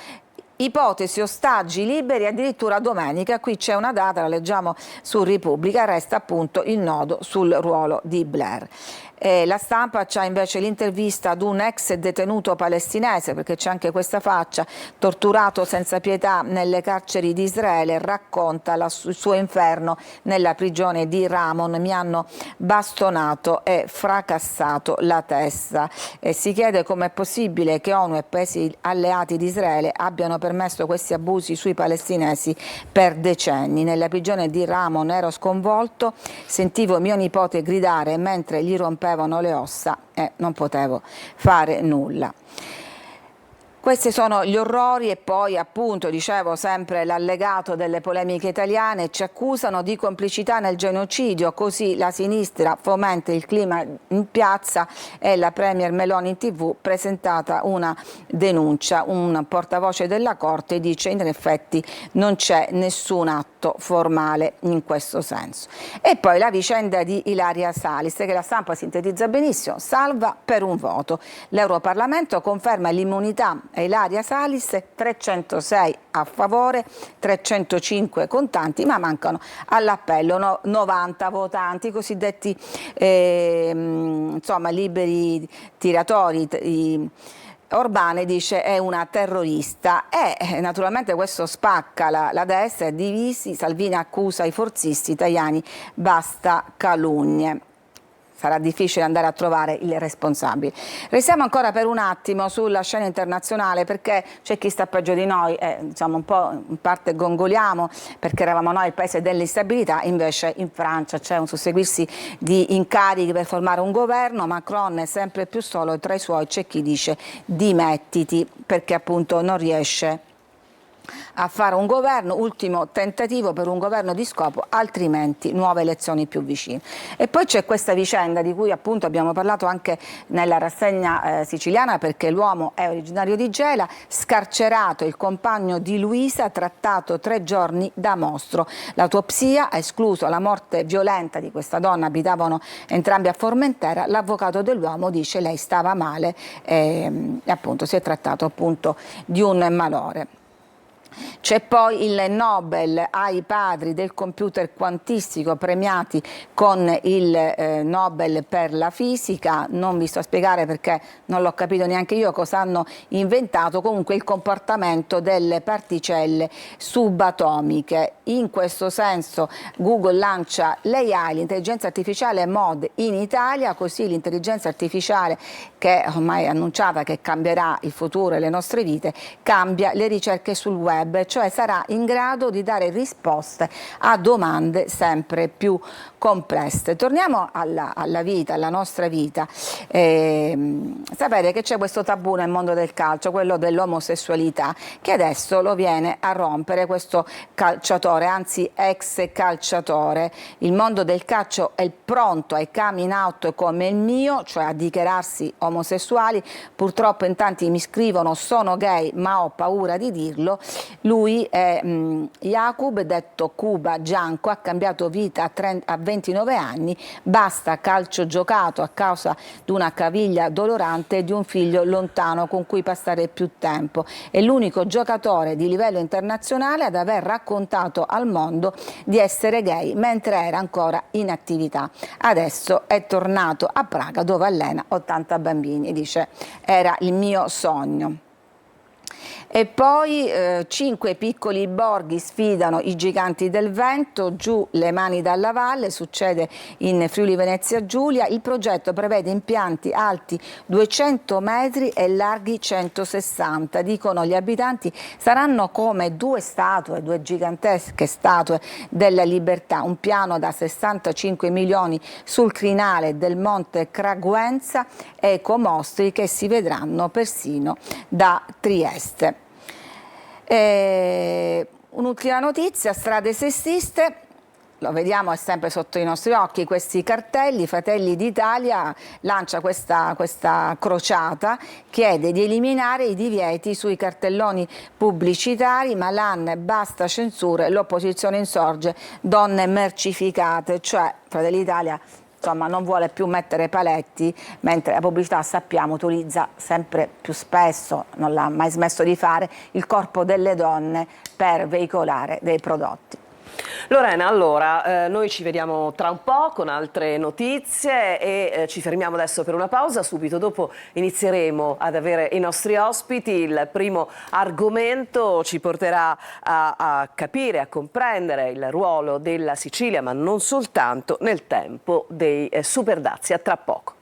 Ipotesi ostaggi liberi addirittura domenica, qui c'è una data, la leggiamo su Repubblica, resta appunto il nodo sul ruolo di Blair. La Stampa c'ha invece l'intervista ad un ex detenuto palestinese, perché c'è anche questa faccia, torturato senza pietà nelle carceri di Israele, racconta il suo inferno nella prigione di Ramon, mi hanno bastonato e fracassato la testa. Si chiede com'è possibile che ONU e paesi alleati di Israele abbiano permesso questi abusi sui palestinesi per decenni. Nella prigione di Ramon ero sconvolto, sentivo mio nipote gridare mentre gli rompevano le ossa e non potevo fare nulla. Questi sono gli orrori, e poi appunto, dicevo, sempre l'allegato delle polemiche italiane, ci accusano di complicità nel genocidio, così la sinistra fomenta il clima in piazza e la premier Meloni in TV presentata una denuncia, un portavoce della Corte dice in effetti non c'è nessun atto formale in questo senso. E poi la vicenda di Ilaria Salis, che la Stampa sintetizza benissimo, salva per un voto. L'Europarlamento conferma l'immunità a Ilaria Salis, 306 a favore, 305 contanti, ma mancano all'appello 90 votanti, cosiddetti insomma liberi tiratori. Orbán dice è una terrorista e naturalmente questo spacca la destra, è divisi, Salvini accusa i forzisti, Tajani basta calunnie. Sarà difficile andare a trovare il responsabile. Restiamo ancora per un attimo sulla scena internazionale, perché c'è chi sta peggio di noi, diciamo un po' in parte gongoliamo perché eravamo noi il paese dell'instabilità, invece in Francia c'è un susseguirsi di incarichi per formare un governo, Macron è sempre più solo e tra i suoi c'è chi dice dimettiti perché appunto non riesce a fare un governo, ultimo tentativo per un governo di scopo, altrimenti nuove elezioni più vicine. E poi c'è questa vicenda di cui appunto abbiamo parlato anche nella rassegna siciliana, perché l'uomo è originario di Gela, scarcerato il compagno di Luisa, trattato 3 giorni da mostro. L'autopsia ha escluso la morte violenta di questa donna, abitavano entrambi a Formentera, l'avvocato dell'uomo dice lei stava male e appunto si è trattato appunto di un malore. C'è poi il Nobel ai padri del computer quantistico premiati con il Nobel per la fisica, non vi sto a spiegare perché non l'ho capito neanche io cosa hanno inventato, comunque il comportamento delle particelle subatomiche. In questo senso Google lancia l'AI, l'intelligenza artificiale MOD in Italia, così l'intelligenza artificiale che è ormai annunciata che cambierà il futuro e le nostre vite, cambia le ricerche sul web, cioè sarà in grado di dare risposte a domande sempre più complesse. Torniamo alla vita, alla nostra vita. Sapere che c'è questo tabù nel mondo del calcio, quello dell'omosessualità, che adesso lo viene a rompere questo calciatore, anzi ex calciatore. Il mondo del calcio è pronto ai coming out come il mio, cioè a dichiararsi omosessuali. Purtroppo in tanti mi scrivono sono gay ma ho paura di dirlo. Lui è Jakub, detto Cuba Gianco, ha cambiato vita a 29 anni, basta calcio giocato a causa di una caviglia dolorante e di un figlio lontano con cui passare più tempo. È l'unico giocatore di livello internazionale ad aver raccontato al mondo di essere gay mentre era ancora in attività. Adesso è tornato a Praga dove allena 80 bambini e dice era il mio sogno. E poi 5 piccoli borghi sfidano i giganti del vento, giù le mani dalla valle, succede in Friuli Venezia Giulia. Il progetto prevede impianti alti 200 metri e larghi 160. Dicono gli abitanti saranno come due gigantesche statue della libertà, un piano da 65 milioni sul crinale del Monte Craguenza, ecomostri che si vedranno persino da Trieste. Un'ultima notizia, strade sessiste, lo vediamo, è sempre sotto i nostri occhi questi cartelli. Fratelli d'Italia lancia questa crociata, chiede di eliminare i divieti sui cartelloni pubblicitari, Malan basta censure, l'opposizione insorge, donne mercificate, cioè Fratelli d'Italia insomma non vuole più mettere paletti, mentre la pubblicità, sappiamo, utilizza sempre più spesso, non l'ha mai smesso di fare, il corpo delle donne per veicolare dei prodotti. Lorena, allora, noi ci vediamo tra un po' con altre notizie e ci fermiamo adesso per una pausa. Subito dopo inizieremo ad avere i nostri ospiti. Il primo argomento ci porterà a capire, a comprendere il ruolo della Sicilia, ma non soltanto, nel tempo dei superdazi. A tra poco.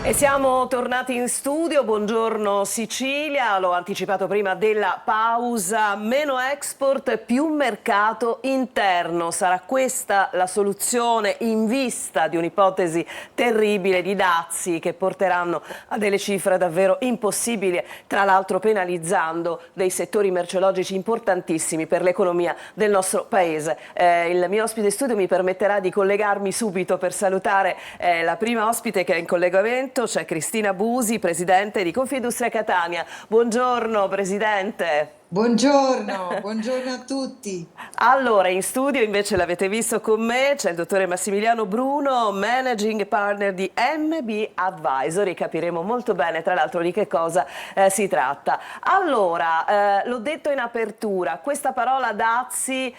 E siamo tornati in studio, buongiorno Sicilia, l'ho anticipato prima della pausa, meno export, più mercato interno, sarà questa la soluzione in vista di un'ipotesi terribile di dazi che porteranno a delle cifre davvero impossibili, tra l'altro penalizzando dei settori merceologici importantissimi per l'economia del nostro paese. Il mio ospite in studio mi permetterà di collegarmi subito per salutare la prima ospite che è in collegamento. C'è Cristina Busi, presidente di Confindustria Catania. Buongiorno Presidente. Buongiorno, buongiorno a tutti. Allora, in studio invece l'avete visto con me, c'è il dottore Massimiliano Bruno, managing partner di MB Advisory. Capiremo molto bene tra l'altro di che cosa si tratta. Allora, l'ho detto in apertura, questa parola dazi,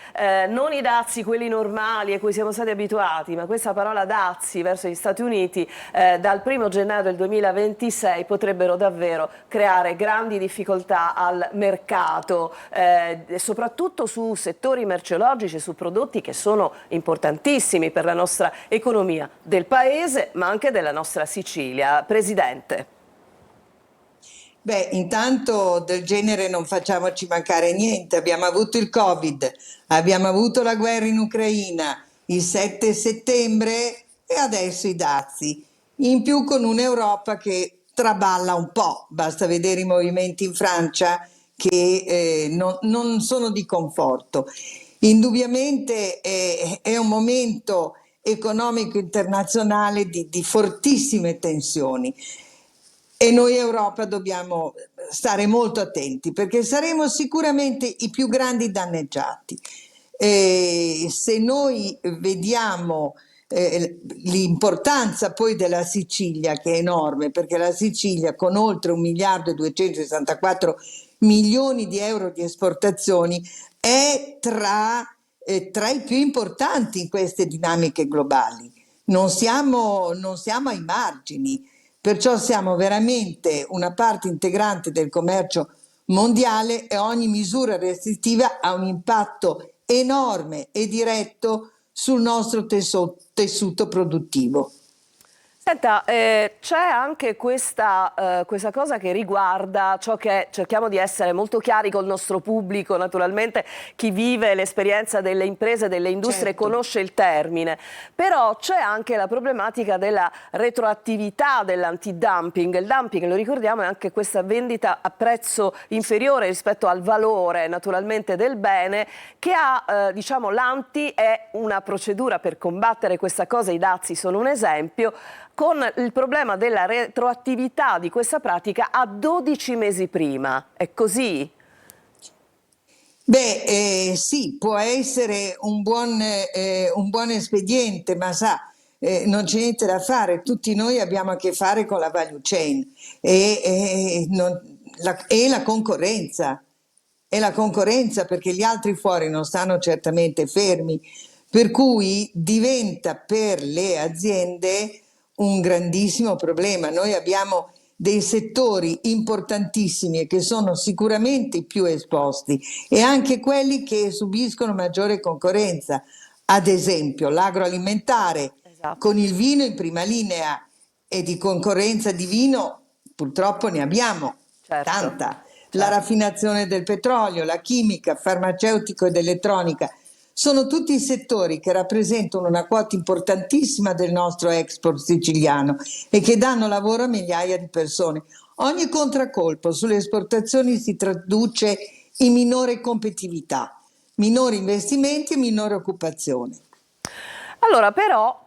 non i dazi quelli normali a cui siamo stati abituati, ma questa parola dazi verso gli Stati Uniti dal 1° gennaio del 2026 potrebbero davvero creare grandi difficoltà al mercato. Soprattutto su settori merceologici, su prodotti che sono importantissimi per la nostra economia del paese, ma anche della nostra Sicilia. Presidente. Beh, intanto del genere non facciamoci mancare niente. Abbiamo avuto il Covid, abbiamo avuto la guerra in Ucraina, il 7 settembre e adesso i dazi. In più con un'Europa che traballa un po', basta vedere i movimenti in Francia che non sono di conforto. Indubbiamente è un momento economico internazionale di fortissime tensioni e noi Europa dobbiamo stare molto attenti perché saremo sicuramente i più grandi danneggiati. Se noi vediamo l'importanza poi della Sicilia, che è enorme, perché la Sicilia con oltre 1.264 milioni di euro di esportazioni è tra i più importanti in queste dinamiche globali. Non siamo ai margini, perciò siamo veramente una parte integrante del commercio mondiale e ogni misura restrittiva ha un impatto enorme e diretto sul nostro tessuto produttivo. Senta, c'è anche questa cosa che riguarda ciò che cerchiamo di essere molto chiari col nostro pubblico, naturalmente chi vive l'esperienza delle imprese, delle industrie conosce il termine, però c'è anche la problematica della retroattività dell'antidumping. Il dumping, lo ricordiamo, è anche questa vendita a prezzo inferiore rispetto al valore naturalmente del bene che ha, diciamo, l'anti è una procedura per combattere questa cosa, i dazi sono un esempio, con il problema della retroattività di questa pratica a 12 mesi prima. È così? Beh, sì, può essere un buon espediente, ma sa, non c'è niente da fare. Tutti noi abbiamo a che fare con la value chain e la concorrenza. È la concorrenza perché gli altri fuori non stanno certamente fermi, per cui diventa per le aziende un grandissimo problema. Noi abbiamo dei settori importantissimi e che sono sicuramente i più esposti e anche quelli che subiscono maggiore concorrenza, ad esempio l'agroalimentare, con il vino in prima linea, e di concorrenza di vino purtroppo ne abbiamo tanta. La raffinazione del petrolio, la chimica, farmaceutico ed elettronica sono tutti settori che rappresentano una quota importantissima del nostro export siciliano e che danno lavoro a migliaia di persone. Ogni contraccolpo sulle esportazioni si traduce in minore competitività, minori investimenti e minore occupazione. Allora, però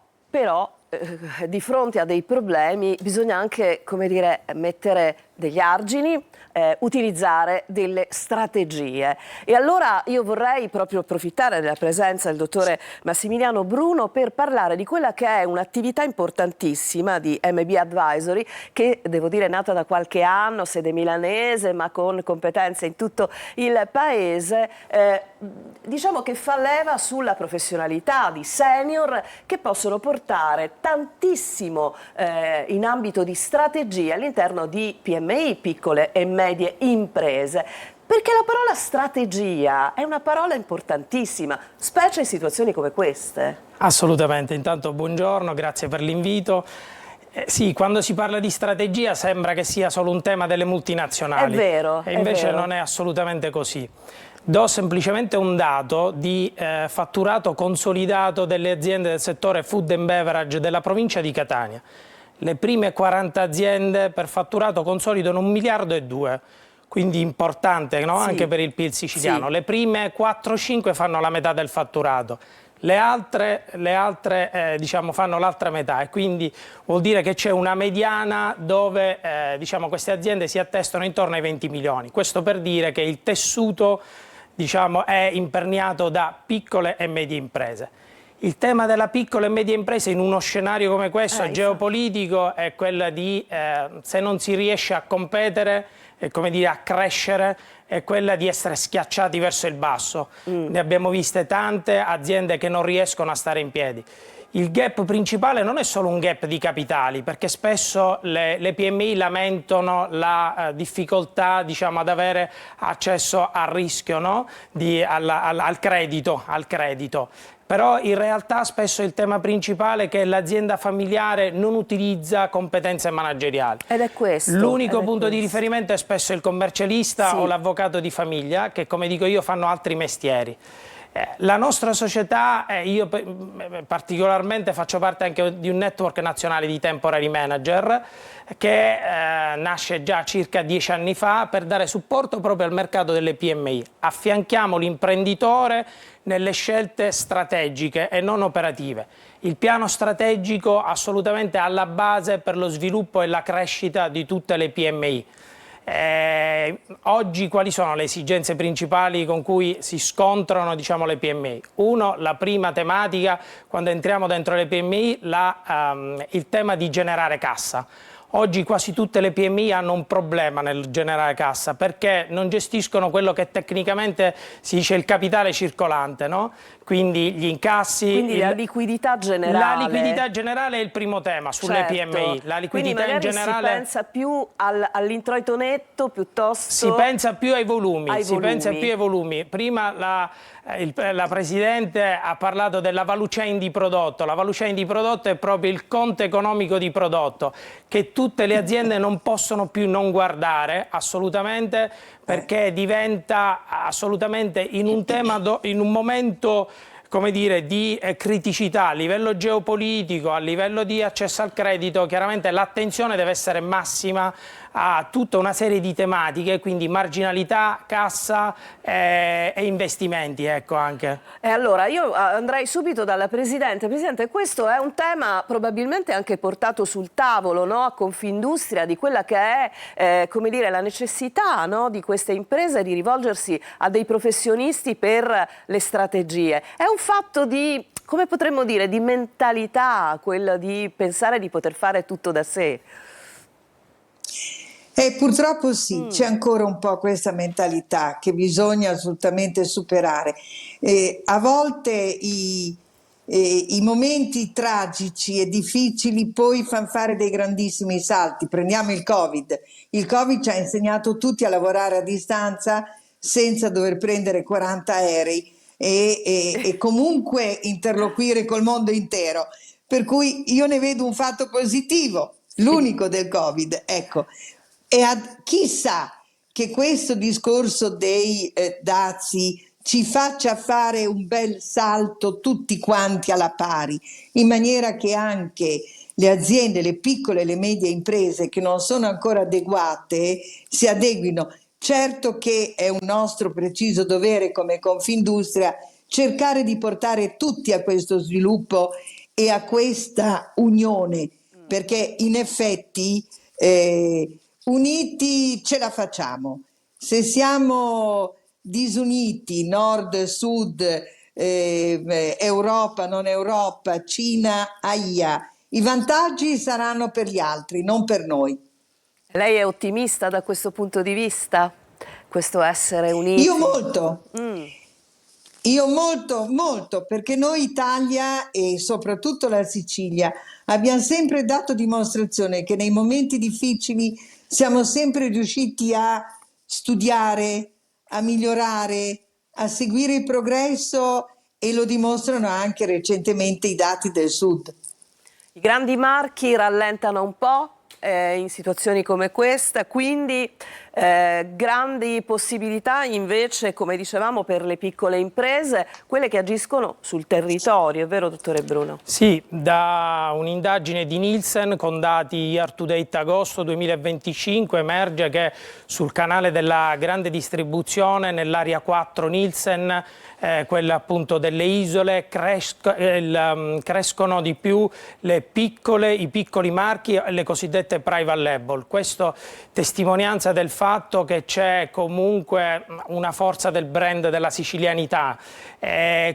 di fronte a dei problemi bisogna anche, come dire, mettere degli argini, utilizzare delle strategie. E allora io vorrei proprio approfittare della presenza del dottore Massimiliano Bruno per parlare di quella che è un'attività importantissima di MB Advisory, che devo dire è nata da qualche anno, sede milanese, ma con competenze in tutto il paese. Diciamo che fa leva sulla professionalità di senior che possono portare tantissimo in ambito di strategie all'interno di PMI, piccole e medie imprese. Perché la parola strategia è una parola importantissima, specie in situazioni come queste. Assolutamente, intanto buongiorno, grazie per l'invito. Sì, quando si parla di strategia sembra che sia solo un tema delle multinazionali. È vero. E invece è vero. non è assolutamente così. Do semplicemente un dato di fatturato consolidato delle aziende del settore food and beverage della provincia di Catania. Le prime 40 aziende per fatturato consolidano 1,2 miliardi, quindi importante, no? Sì. Anche per il PIL siciliano. Sì. Le prime 4-5 fanno la metà del fatturato. Le altre diciamo, fanno l'altra metà, e quindi vuol dire che c'è una mediana dove diciamo, queste aziende si attestano intorno ai 20 milioni. Questo per dire che il tessuto diciamo, è imperniato da piccole e medie imprese. Il tema della piccola e media impresa in uno scenario come questo geopolitico è quella di, se non si riesce a competere, come dire, a crescere, è quella di essere schiacciati verso il basso. Ne abbiamo viste tante aziende che non riescono a stare in piedi. Il gap principale non è solo un gap di capitali, perché spesso le PMI lamentano la difficoltà diciamo, ad avere accesso al rischio, no? al credito. Però in realtà spesso il tema principale è che l'azienda familiare non utilizza competenze manageriali. Ed è questo. L'unico punto di riferimento è spesso il commercialista o l'avvocato di famiglia, che come dico io fanno altri mestieri. La nostra società, io particolarmente faccio parte anche di un network nazionale di temporary manager che nasce già circa 10 anni fa per dare supporto proprio al mercato delle PMI. Affianchiamo l'imprenditore nelle scelte strategiche e non operative. Il piano strategico assolutamente alla base per lo sviluppo e la crescita di tutte le PMI. Oggi quali sono le esigenze principali con cui si scontrano diciamo, le PMI? Uno, la prima tematica, quando entriamo dentro le PMI, il tema di generare cassa. Oggi quasi tutte le PMI hanno un problema nel generare cassa perché non gestiscono quello che tecnicamente si dice il capitale circolante, no? Quindi gli incassi... Quindi la liquidità generale. La liquidità generale è il primo tema sulle PMI. La liquidità in generale... si pensa più all'introito netto piuttosto... Si pensa più ai volumi. Pensa più ai volumi. Prima la Presidente ha parlato della value chain di prodotto. La value chain di prodotto è proprio il conto economico di prodotto che tutte le aziende non possono più non guardare assolutamente, perché diventa assolutamente in un momento come dire, di criticità a livello geopolitico, a livello di accesso al credito. Chiaramente l'attenzione deve essere massima a tutta una serie di tematiche, quindi marginalità, cassa e investimenti, ecco anche. E allora io andrei subito dalla Presidente. Presidente, questo è un tema probabilmente anche portato sul tavolo, no? A Confindustria, di quella che è come dire, la necessità, no? Di queste imprese di rivolgersi a dei professionisti per le strategie. È un fatto di, come potremmo dire, di mentalità, quella di pensare di poter fare tutto da sé. Purtroppo sì, c'è ancora un po' questa mentalità che bisogna assolutamente superare. A volte i momenti tragici e difficili poi fanno fare dei grandissimi salti. Prendiamo il Covid. Il Covid ci ha insegnato tutti a lavorare a distanza senza dover prendere 40 aerei e comunque interloquire col mondo intero. Per cui io ne vedo un fatto positivo, l'unico del Covid, ecco. E chissà che questo discorso dei dazi ci faccia fare un bel salto tutti quanti alla pari, in maniera che anche le aziende, le piccole e le medie imprese che non sono ancora adeguate si adeguino. Certo che è un nostro preciso dovere come Confindustria cercare di portare tutti a questo sviluppo e a questa unione, perché in effetti uniti ce la facciamo. Se siamo disuniti, nord, sud, Europa, non Europa, Cina, ahia, i vantaggi saranno per gli altri, non per noi. Lei è ottimista da questo punto di vista? Questo essere uniti? Io molto. Io molto, perché noi Italia e soprattutto la Sicilia abbiamo sempre dato dimostrazione che nei momenti difficili siamo sempre riusciti a studiare, a migliorare, a seguire il progresso, e lo dimostrano anche recentemente i dati del Sud. I grandi marchi rallentano un po' in situazioni come questa, quindi grandi possibilità invece, come dicevamo, per le piccole imprese, quelle che agiscono sul territorio, è vero dottore Bruno? Sì, da un'indagine di Nielsen con dati year to date agosto 2025 emerge che sul canale della grande distribuzione nell'area 4 Nielsen, quella appunto delle isole, crescono di più i piccoli marchi e le cosiddette private label. Questo testimonianza del fatto che c'è comunque una forza del brand della sicilianità,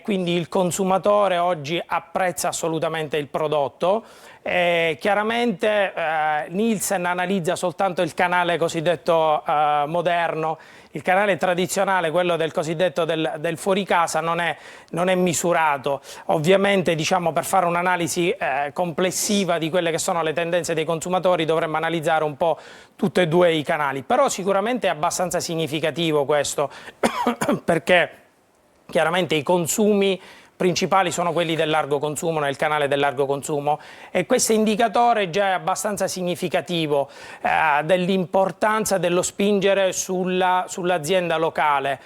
quindi il consumatore oggi apprezza assolutamente il prodotto. Chiaramente Nielsen analizza soltanto il canale cosiddetto moderno. Il canale tradizionale, quello del cosiddetto del fuori casa, non è misurato. Ovviamente, diciamo, per fare un'analisi complessiva di quelle che sono le tendenze dei consumatori dovremmo analizzare un po' tutti e due i canali, però sicuramente è abbastanza significativo questo perché chiaramente i consumi principali sono quelli del largo consumo, nel canale del largo consumo, e questo indicatore già è abbastanza significativo dell'importanza dello spingere sull'azienda locale,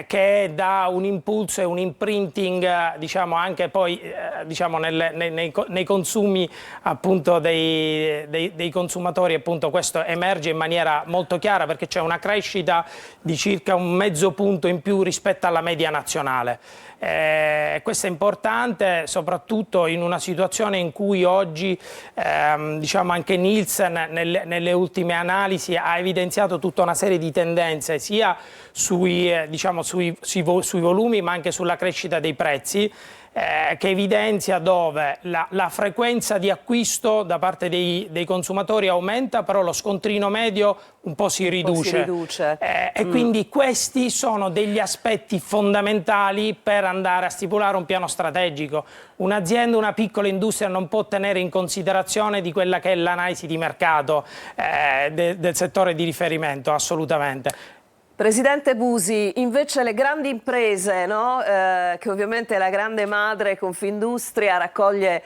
che dà un impulso e un imprinting diciamo anche poi diciamo nei consumi appunto dei consumatori. Appunto questo emerge in maniera molto chiara perché c'è una crescita di circa un mezzo punto in più rispetto alla media nazionale. Questo è importante soprattutto in una situazione in cui oggi diciamo anche Nielsen nelle ultime analisi ha evidenziato tutta una serie di tendenze sia sui volumi ma anche sulla crescita dei prezzi, che evidenzia dove la frequenza di acquisto da parte dei consumatori aumenta, però lo scontrino medio un po' si riduce. E quindi questi sono degli aspetti fondamentali per andare a stipulare un piano strategico. Un'azienda, una piccola industria non può tenere in considerazione di quella che è l'analisi di mercato del settore di riferimento, assolutamente. Presidente Busi, invece le grandi imprese, no? Che ovviamente la grande madre Confindustria raccoglie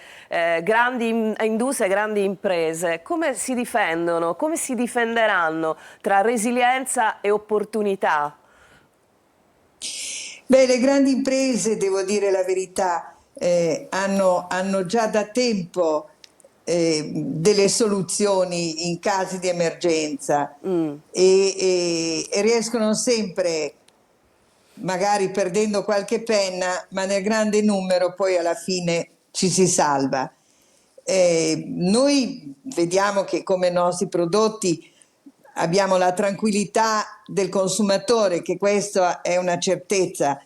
grandi industrie e grandi imprese, come si difendono, come si difenderanno tra resilienza e opportunità? Beh, le grandi imprese, devo dire la verità, hanno già da tempo delle soluzioni in casi di emergenza e riescono sempre, magari perdendo qualche penna, ma nel grande numero poi alla fine ci si salva. Noi vediamo che come nostri prodotti abbiamo la tranquillità del consumatore, che questa è una certezza.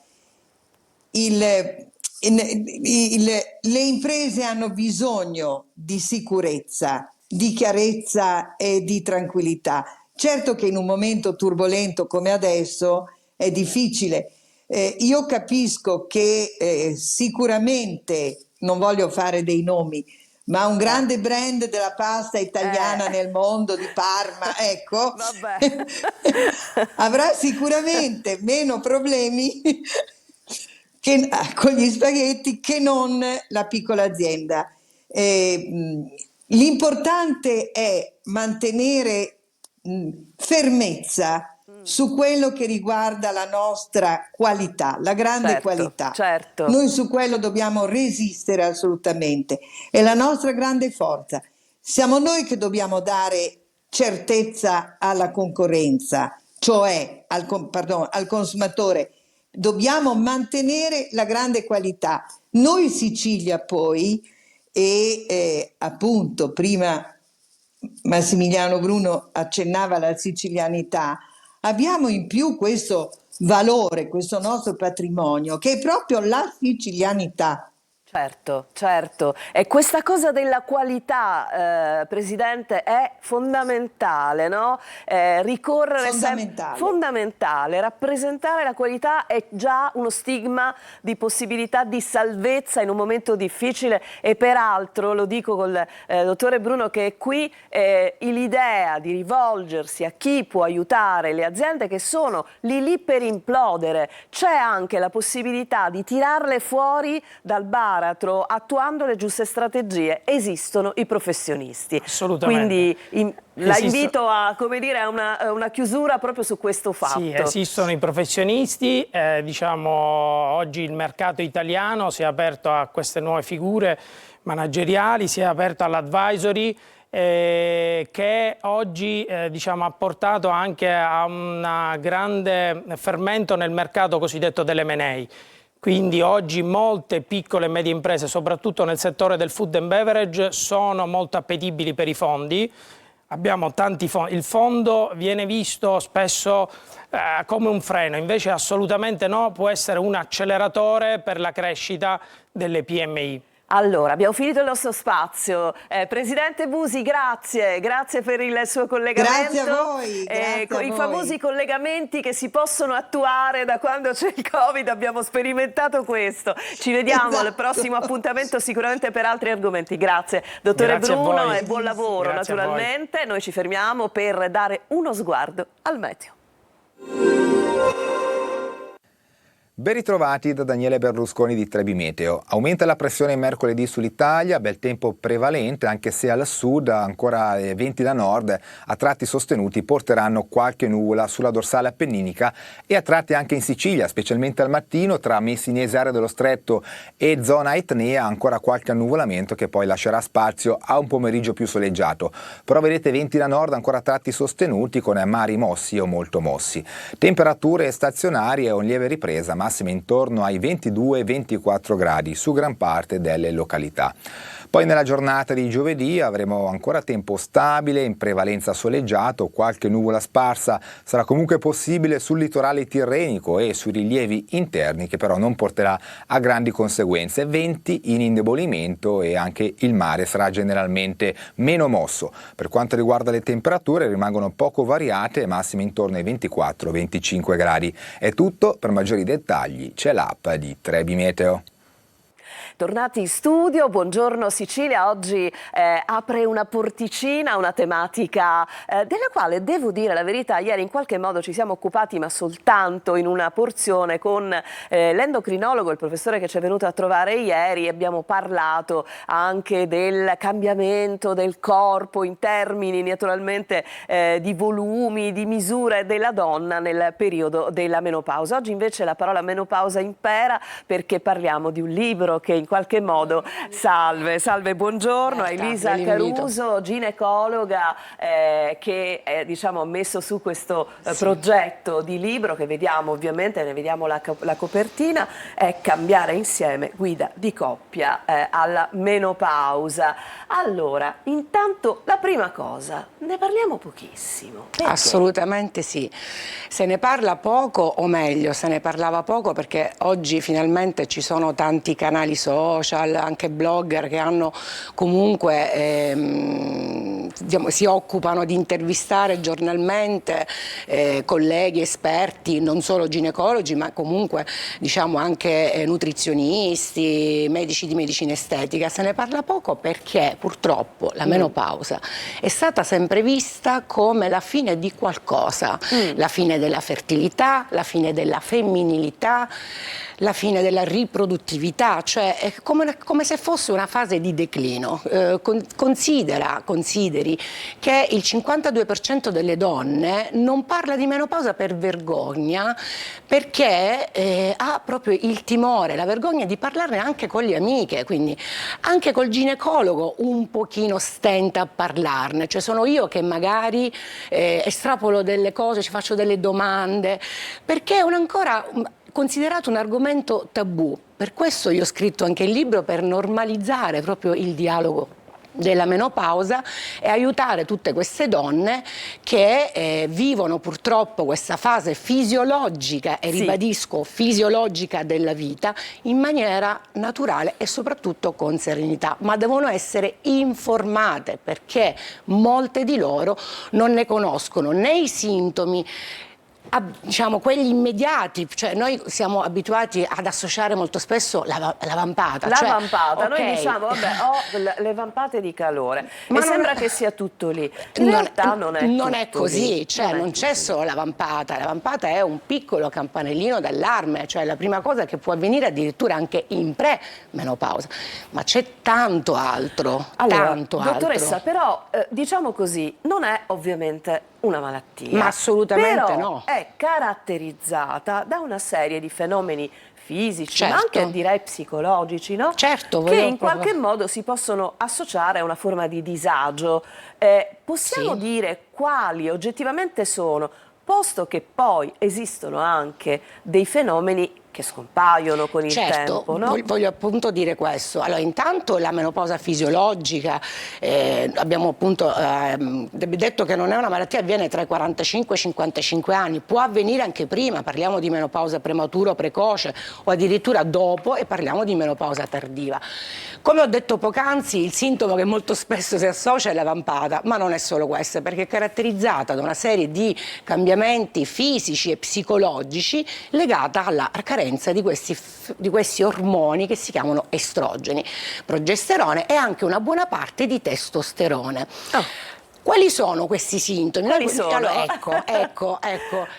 Le imprese hanno bisogno di sicurezza, di chiarezza e di tranquillità. Certo che in un momento turbolento come adesso è difficile. Io capisco che sicuramente, non voglio fare dei nomi, ma un grande brand della pasta italiana nel mondo di Parma, ecco, avrà sicuramente meno problemi con gli spaghetti che non la piccola azienda. L'importante è mantenere fermezza su quello che riguarda la nostra qualità, la grande qualità. Certo. Noi su quello dobbiamo resistere assolutamente, è la nostra grande forza. Siamo noi che dobbiamo dare certezza alla concorrenza, cioè al consumatore. Dobbiamo mantenere la grande qualità. Noi Sicilia poi, e appunto prima Massimiliano Bruno accennava alla sicilianità, abbiamo in più questo valore, questo nostro patrimonio, che è proprio la sicilianità. Certo, certo. E questa cosa della qualità, Presidente, è fondamentale, no? Ricorrere fondamentale. Rappresentare la qualità è già uno stigma di possibilità di salvezza in un momento difficile e peraltro, lo dico col dottore Bruno che è qui, l'idea di rivolgersi a chi può aiutare le aziende che sono lì per implodere. C'è anche la possibilità di tirarle fuori dal baratro attuando le giuste strategie. Esistono i professionisti. Assolutamente. Quindi la invito a, come dire, a una chiusura proprio su questo fatto. Sì, esistono i professionisti, diciamo oggi il mercato italiano si è aperto a queste nuove figure manageriali, si è aperto all'advisory, che oggi diciamo, ha portato anche a un grande fermento nel mercato cosiddetto dell'M&A. Quindi oggi molte piccole e medie imprese, soprattutto nel settore del food and beverage, sono molto appetibili per i fondi. Abbiamo tanti fondi. Il fondo viene visto spesso come un freno, invece assolutamente no, può essere un acceleratore per la crescita delle PMI. Allora, abbiamo finito il nostro spazio. Presidente Busi, grazie per il suo collegamento. Grazie a voi. Grazie a I voi. famosi collegamenti che si possono attuare da quando c'è il Covid, abbiamo sperimentato questo. Ci vediamo al prossimo appuntamento sicuramente per altri argomenti. Grazie, dottore Grazie Bruno, e buon lavoro. Grazie naturalmente. Noi ci fermiamo per dare uno sguardo al meteo. Ben ritrovati da Daniele Berlusconi di Trebi Meteo. Aumenta la pressione mercoledì sull'Italia, bel tempo prevalente anche se al sud ancora venti da nord a tratti sostenuti porteranno qualche nuvola sulla dorsale appenninica e a tratti anche in Sicilia, specialmente al mattino tra Messinese, area dello Stretto e zona Etnea ancora qualche annuvolamento che poi lascerà spazio a un pomeriggio più soleggiato. Però vedete venti da nord ancora a tratti sostenuti con mari mossi o molto mossi. Temperature stazionarie e un lieve ripresa, massime intorno ai 22-24 gradi su gran parte delle località. Poi nella giornata di giovedì avremo ancora tempo stabile, in prevalenza soleggiato, qualche nuvola sparsa sarà comunque possibile sul litorale tirrenico e sui rilievi interni che però non porterà a grandi conseguenze. Venti in indebolimento e anche il mare sarà generalmente meno mosso. Per quanto riguarda le temperature rimangono poco variate, massime intorno ai 24-25 gradi. È tutto, per maggiori dettagli c'è l'app di Trebi Meteo. Tornati in studio, buongiorno Sicilia, oggi apre una porticina, una tematica della quale devo dire la verità, ieri in qualche modo ci siamo occupati ma soltanto in una porzione con l'endocrinologo, il professore che ci è venuto a trovare ieri, abbiamo parlato anche del cambiamento del corpo in termini naturalmente di volumi, di misure della donna nel periodo della menopausa. Oggi invece la parola menopausa impera perché parliamo di un libro che in qualche modo salve, buongiorno a Elisa Caruso, ginecologa che diciamo ha messo su questo progetto di libro che vediamo ovviamente, ne vediamo la copertina, è Cambiare insieme, guida di coppia alla menopausa. Allora, intanto la prima cosa, ne parliamo pochissimo. Perché? Assolutamente sì, se ne parla poco o meglio, se ne parlava poco perché oggi finalmente ci sono tanti canali social, anche blogger che hanno comunque diciamo, si occupano di intervistare giornalmente colleghi, esperti, non solo ginecologi ma comunque diciamo anche nutrizionisti, medici di medicina estetica. Se ne parla poco perché purtroppo la menopausa è stata sempre vista come la fine di qualcosa, la fine della fertilità, la fine della femminilità, la fine della riproduttività, cioè cioè è come se fosse una fase di declino. Consideri che il 52% delle donne non parla di menopausa per vergogna, perché ha proprio il timore, la vergogna di parlarne anche con le amiche, quindi anche col ginecologo un pochino stenta a parlarne, cioè sono io che magari estrapolo delle cose, ci faccio delle domande, perché è ancora considerato un argomento tabù. Per questo io ho scritto anche il libro, per normalizzare proprio il dialogo della menopausa e aiutare tutte queste donne che vivono purtroppo questa fase fisiologica, e ribadisco fisiologica, della vita in maniera naturale e soprattutto con serenità, ma devono essere informate, perché molte di loro non ne conoscono né i sintomi, diciamo quelli immediati, cioè noi siamo abituati ad associare molto spesso la vampata. Noi diciamo vabbè, ho le vampate di calore, ma sembra che sia tutto lì. In realtà non è così, lì. cioè non c'è solo la vampata è un piccolo campanellino d'allarme, cioè la prima cosa che può avvenire addirittura anche in pre-menopausa, ma c'è tanto altro, dottoressa, però diciamo così, non è ovviamente una malattia, ma assolutamente però no, è caratterizzata da una serie di fenomeni fisici, ma anche direi psicologici, no? Certo, che in qualche modo si possono associare a una forma di disagio. Possiamo dire quali oggettivamente sono, posto che poi esistono anche dei fenomeni che scompaiono con il tempo, no? Voglio appunto dire questo. Allora, intanto la menopausa fisiologica, abbiamo appunto detto che non è una malattia, avviene tra i 45 e i 55 anni, può avvenire anche prima, parliamo di menopausa prematura o precoce, o addirittura dopo, e parliamo di menopausa tardiva. Come ho detto poc'anzi, il sintomo che molto spesso si associa è la vampata, ma non è solo questo, perché è caratterizzata da una serie di cambiamenti fisici e psicologici legata alla carenza di questi ormoni che si chiamano estrogeni, progesterone e anche una buona parte di testosterone. Quali sono questi sintomi? Allora, ecco.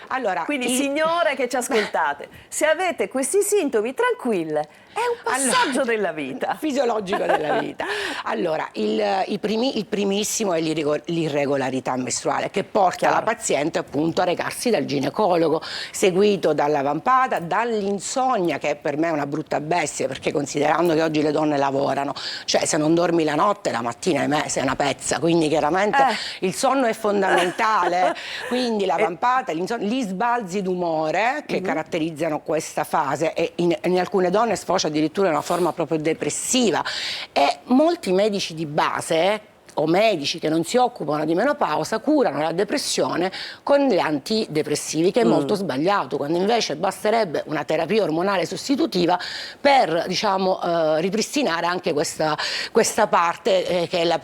Allora, quindi signore che ci ascoltate, se avete questi sintomi, tranquille, è un passaggio della vita. Fisiologico della vita. Allora, il primissimo è l'irregolarità mestruale, che porta la paziente appunto a recarsi dal ginecologo, seguito dalla vampata, dall'insonnia, che per me è una brutta bestia, perché considerando che oggi le donne lavorano, cioè se non dormi la notte, la mattina sei una pezza, quindi chiaramente il sonno è fondamentale, quindi la vampata, gli sbalzi d'umore che caratterizzano questa fase, e in alcune donne sfocia addirittura in una forma proprio depressiva, e molti medici di base o medici che non si occupano di menopausa curano la depressione con gli antidepressivi, che è molto sbagliato, quando invece basterebbe una terapia ormonale sostitutiva per, diciamo, ripristinare anche questa parte che è la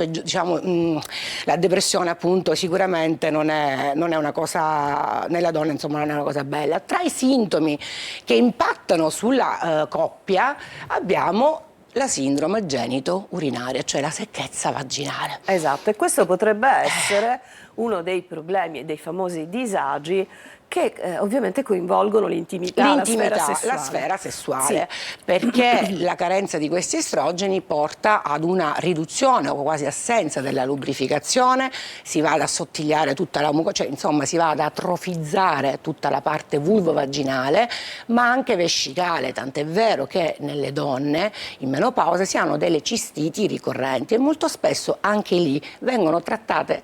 la depressione appunto sicuramente non è una cosa, nella donna insomma non è una cosa bella. Tra i sintomi che impattano sulla coppia abbiamo la sindrome genito-urinaria, cioè la secchezza vaginale. Esatto, e questo potrebbe essere uno dei problemi e dei famosi disagi che ovviamente coinvolgono l'intimità, la sfera sessuale, perché la carenza di questi estrogeni porta ad una riduzione o quasi assenza della lubrificazione, si va ad assottigliare tutta la mucosa, cioè insomma si va ad atrofizzare tutta la parte vulvo-vaginale, ma anche vescicale, tant'è vero che nelle donne in menopausa si hanno delle cistiti ricorrenti, e molto spesso anche lì vengono trattate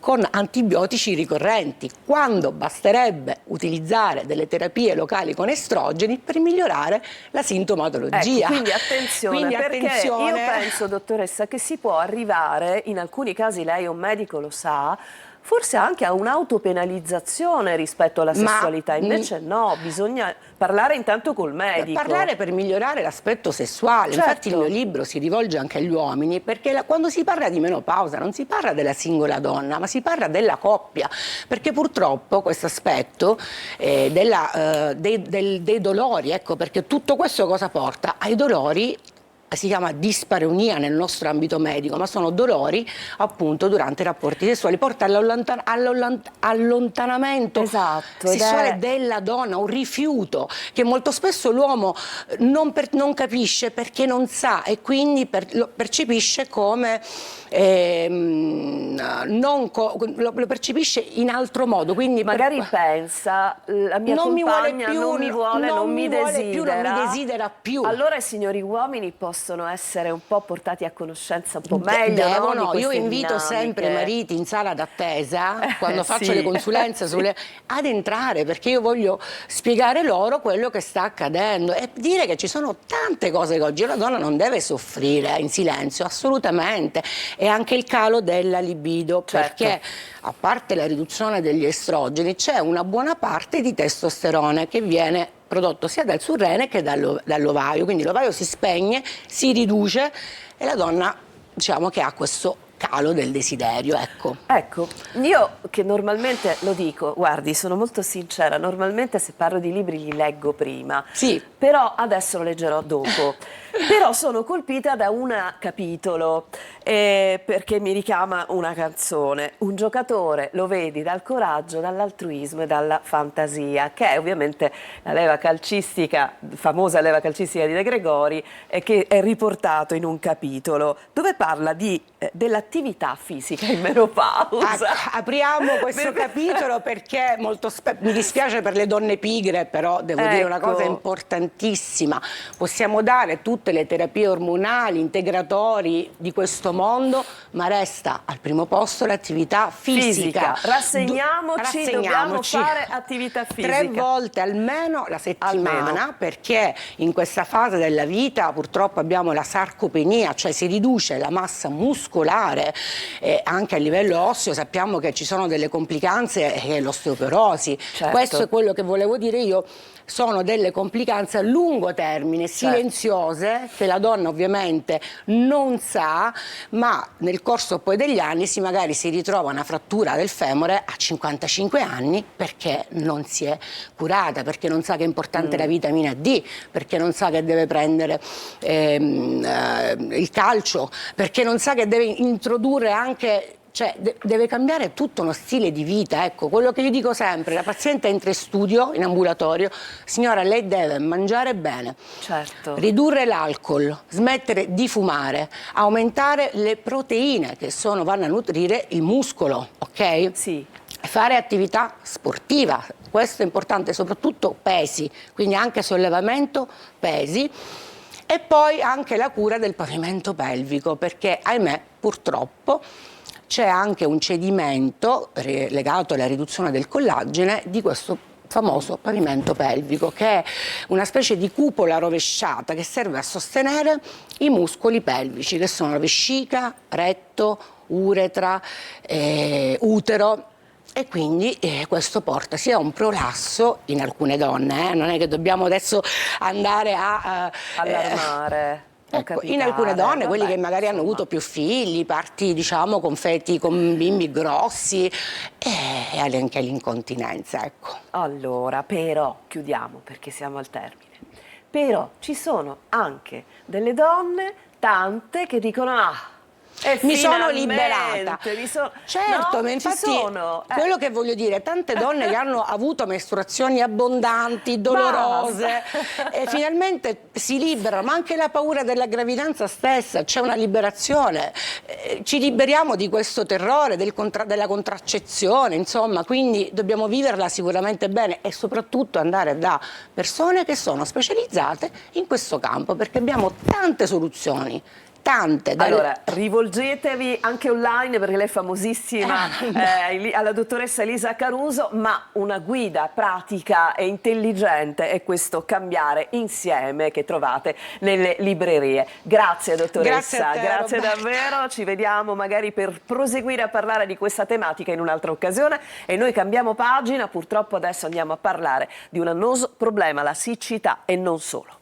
con antibiotici ricorrenti, quando basterebbe utilizzare delle terapie locali con estrogeni per migliorare la sintomatologia. Ecco, quindi attenzione, perché io penso, dottoressa, che si può arrivare, in alcuni casi lei è un medico, lo sa, forse anche a un'autopenalizzazione rispetto alla sessualità, invece no, bisogna parlare intanto col medico. Parlare per migliorare l'aspetto sessuale, infatti il mio libro si rivolge anche agli uomini, perché quando si parla di menopausa non si parla della singola donna, ma si parla della coppia, perché purtroppo questo aspetto dei dolori, ecco, perché tutto questo cosa porta? Ai dolori si chiama dispareunia nel nostro ambito medico, ma sono dolori appunto durante i rapporti sessuali, porta allontanamento sessuale della donna, un rifiuto che molto spesso l'uomo non capisce perché non sa, e quindi lo percepisce come lo percepisce in altro modo, quindi magari pensa la mia compagna non mi desidera più. Allora i signori uomini possono essere un po' portati a conoscenza un po' meglio, no? Io invito sempre i mariti in sala d'attesa quando faccio le consulenze ad entrare, perché io voglio spiegare loro quello che sta accadendo e dire che ci sono tante cose che oggi una donna non deve soffrire in silenzio, assolutamente. E anche il calo della libido, perché a parte la riduzione degli estrogeni c'è una buona parte di testosterone che viene prodotto sia dal surrene che dall'ovaio, quindi l'ovaio si spegne, si riduce e la donna diciamo che ha questo calo del desiderio, Ecco, io che normalmente lo dico, guardi, sono molto sincera, normalmente se parlo di libri li leggo prima, però adesso lo leggerò dopo. Però sono colpita da un capitolo perché mi richiama una canzone. Un giocatore lo vedi dal coraggio, dall'altruismo e dalla fantasia, che è ovviamente la leva calcistica, famosa leva calcistica di De Gregori, che è riportato in un capitolo dove parla dell'attività fisica in menopausa. Apriamo questo capitolo perché mi dispiace per le donne pigre, però devo dire una cosa importantissima: possiamo dare tutte le terapie ormonali, integratori di questo mondo, ma resta al primo posto l'attività fisica. Rassegniamoci, dobbiamo fare attività fisica 3 volte almeno la settimana, perché in questa fase della vita purtroppo abbiamo la sarcopenia, cioè si riduce la massa muscolare, anche a livello osseo sappiamo che ci sono delle complicanze, l'osteoporosi. Questo è quello che volevo dire io. Sono delle complicanze a lungo termine, silenziose, che la donna ovviamente non sa, ma nel corso poi degli anni magari si ritrova una frattura del femore a 55 anni perché non si è curata, perché non sa che è importante la vitamina D, perché non sa che deve prendere il calcio, perché non sa che deve introdurre anche... Cioè deve cambiare tutto uno stile di vita, ecco, quello che io dico sempre: la paziente entra in studio, in ambulatorio, signora, lei deve mangiare bene, ridurre l'alcol, smettere di fumare, aumentare le proteine che vanno a nutrire il muscolo, ok? Fare attività sportiva, questo è importante, soprattutto pesi, quindi anche sollevamento pesi. E poi anche la cura del pavimento pelvico, perché ahimè purtroppo c'è anche un cedimento legato alla riduzione del collagene di questo famoso pavimento pelvico, che è una specie di cupola rovesciata che serve a sostenere i muscoli pelvici, che sono vescica, retto, uretra, utero. E quindi questo porta sia a un prolasso in alcune donne, non è che dobbiamo adesso andare a allarmare. In alcune donne, quelli che magari hanno avuto più figli, parti diciamo con feti, con bimbi grossi, e anche l'incontinenza, Allora, però, chiudiamo perché siamo al termine. Però ci sono anche delle donne, tante, che dicono mi sono liberata. Certo, no, ma infatti quello che voglio dire, tante donne che hanno avuto mestruazioni abbondanti, dolorose, e finalmente si liberano, ma anche la paura della gravidanza stessa, c'è una liberazione, ci liberiamo di questo terrore della contraccezione, insomma, quindi dobbiamo viverla sicuramente bene e soprattutto andare da persone che sono specializzate in questo campo, perché abbiamo tante soluzioni. Allora, rivolgetevi anche online, perché lei è famosissima, alla dottoressa Elisa Caruso, ma una guida pratica e intelligente è questo cambiare insieme che trovate nelle librerie. Grazie dottoressa, grazie davvero, ci vediamo magari per proseguire a parlare di questa tematica in un'altra occasione, e noi cambiamo pagina, purtroppo adesso andiamo a parlare di un annoso problema, la siccità, e non solo.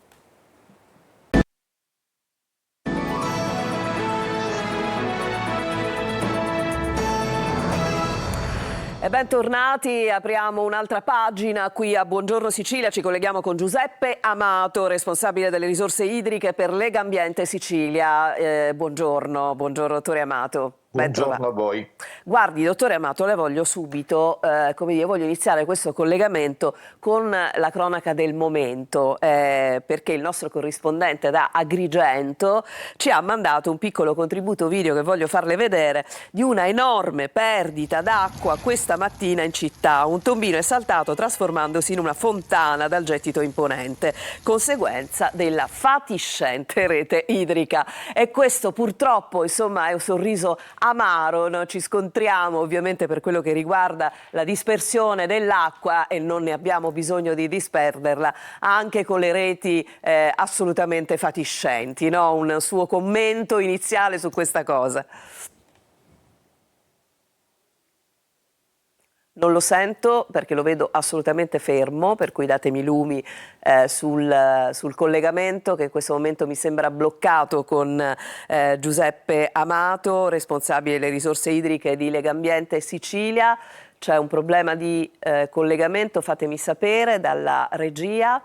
E bentornati, apriamo un'altra pagina qui a Buongiorno Sicilia, ci colleghiamo con Giuseppe Amato, responsabile delle risorse idriche per Legambiente Sicilia. Buongiorno, dottore Amato. Buongiorno a voi. Guardi, dottore Amato, le voglio subito, voglio iniziare questo collegamento con la cronaca del momento, perché il nostro corrispondente da Agrigento ci ha mandato un piccolo contributo video che voglio farle vedere di una enorme perdita d'acqua questa mattina in città. Un tombino è saltato trasformandosi in una fontana dal gettito imponente, conseguenza della fatiscente rete idrica. E questo purtroppo, insomma, è un sorriso amaro, no? Ci scontriamo ovviamente per quello che riguarda la dispersione dell'acqua e non ne abbiamo bisogno di disperderla anche con le reti assolutamente fatiscenti, no? Un suo commento iniziale su questa cosa. Non lo sento perché lo vedo assolutamente fermo, per cui datemi lumi sul collegamento che in questo momento mi sembra bloccato con Giuseppe Amato, responsabile delle risorse idriche di Legambiente Sicilia. C'è un problema di collegamento, fatemi sapere dalla regia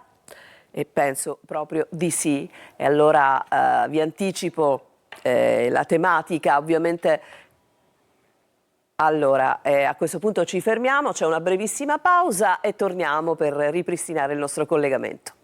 e penso proprio di sì. E allora vi anticipo la tematica, ovviamente. Allora, a questo punto ci fermiamo, c'è una brevissima pausa e torniamo per ripristinare il nostro collegamento.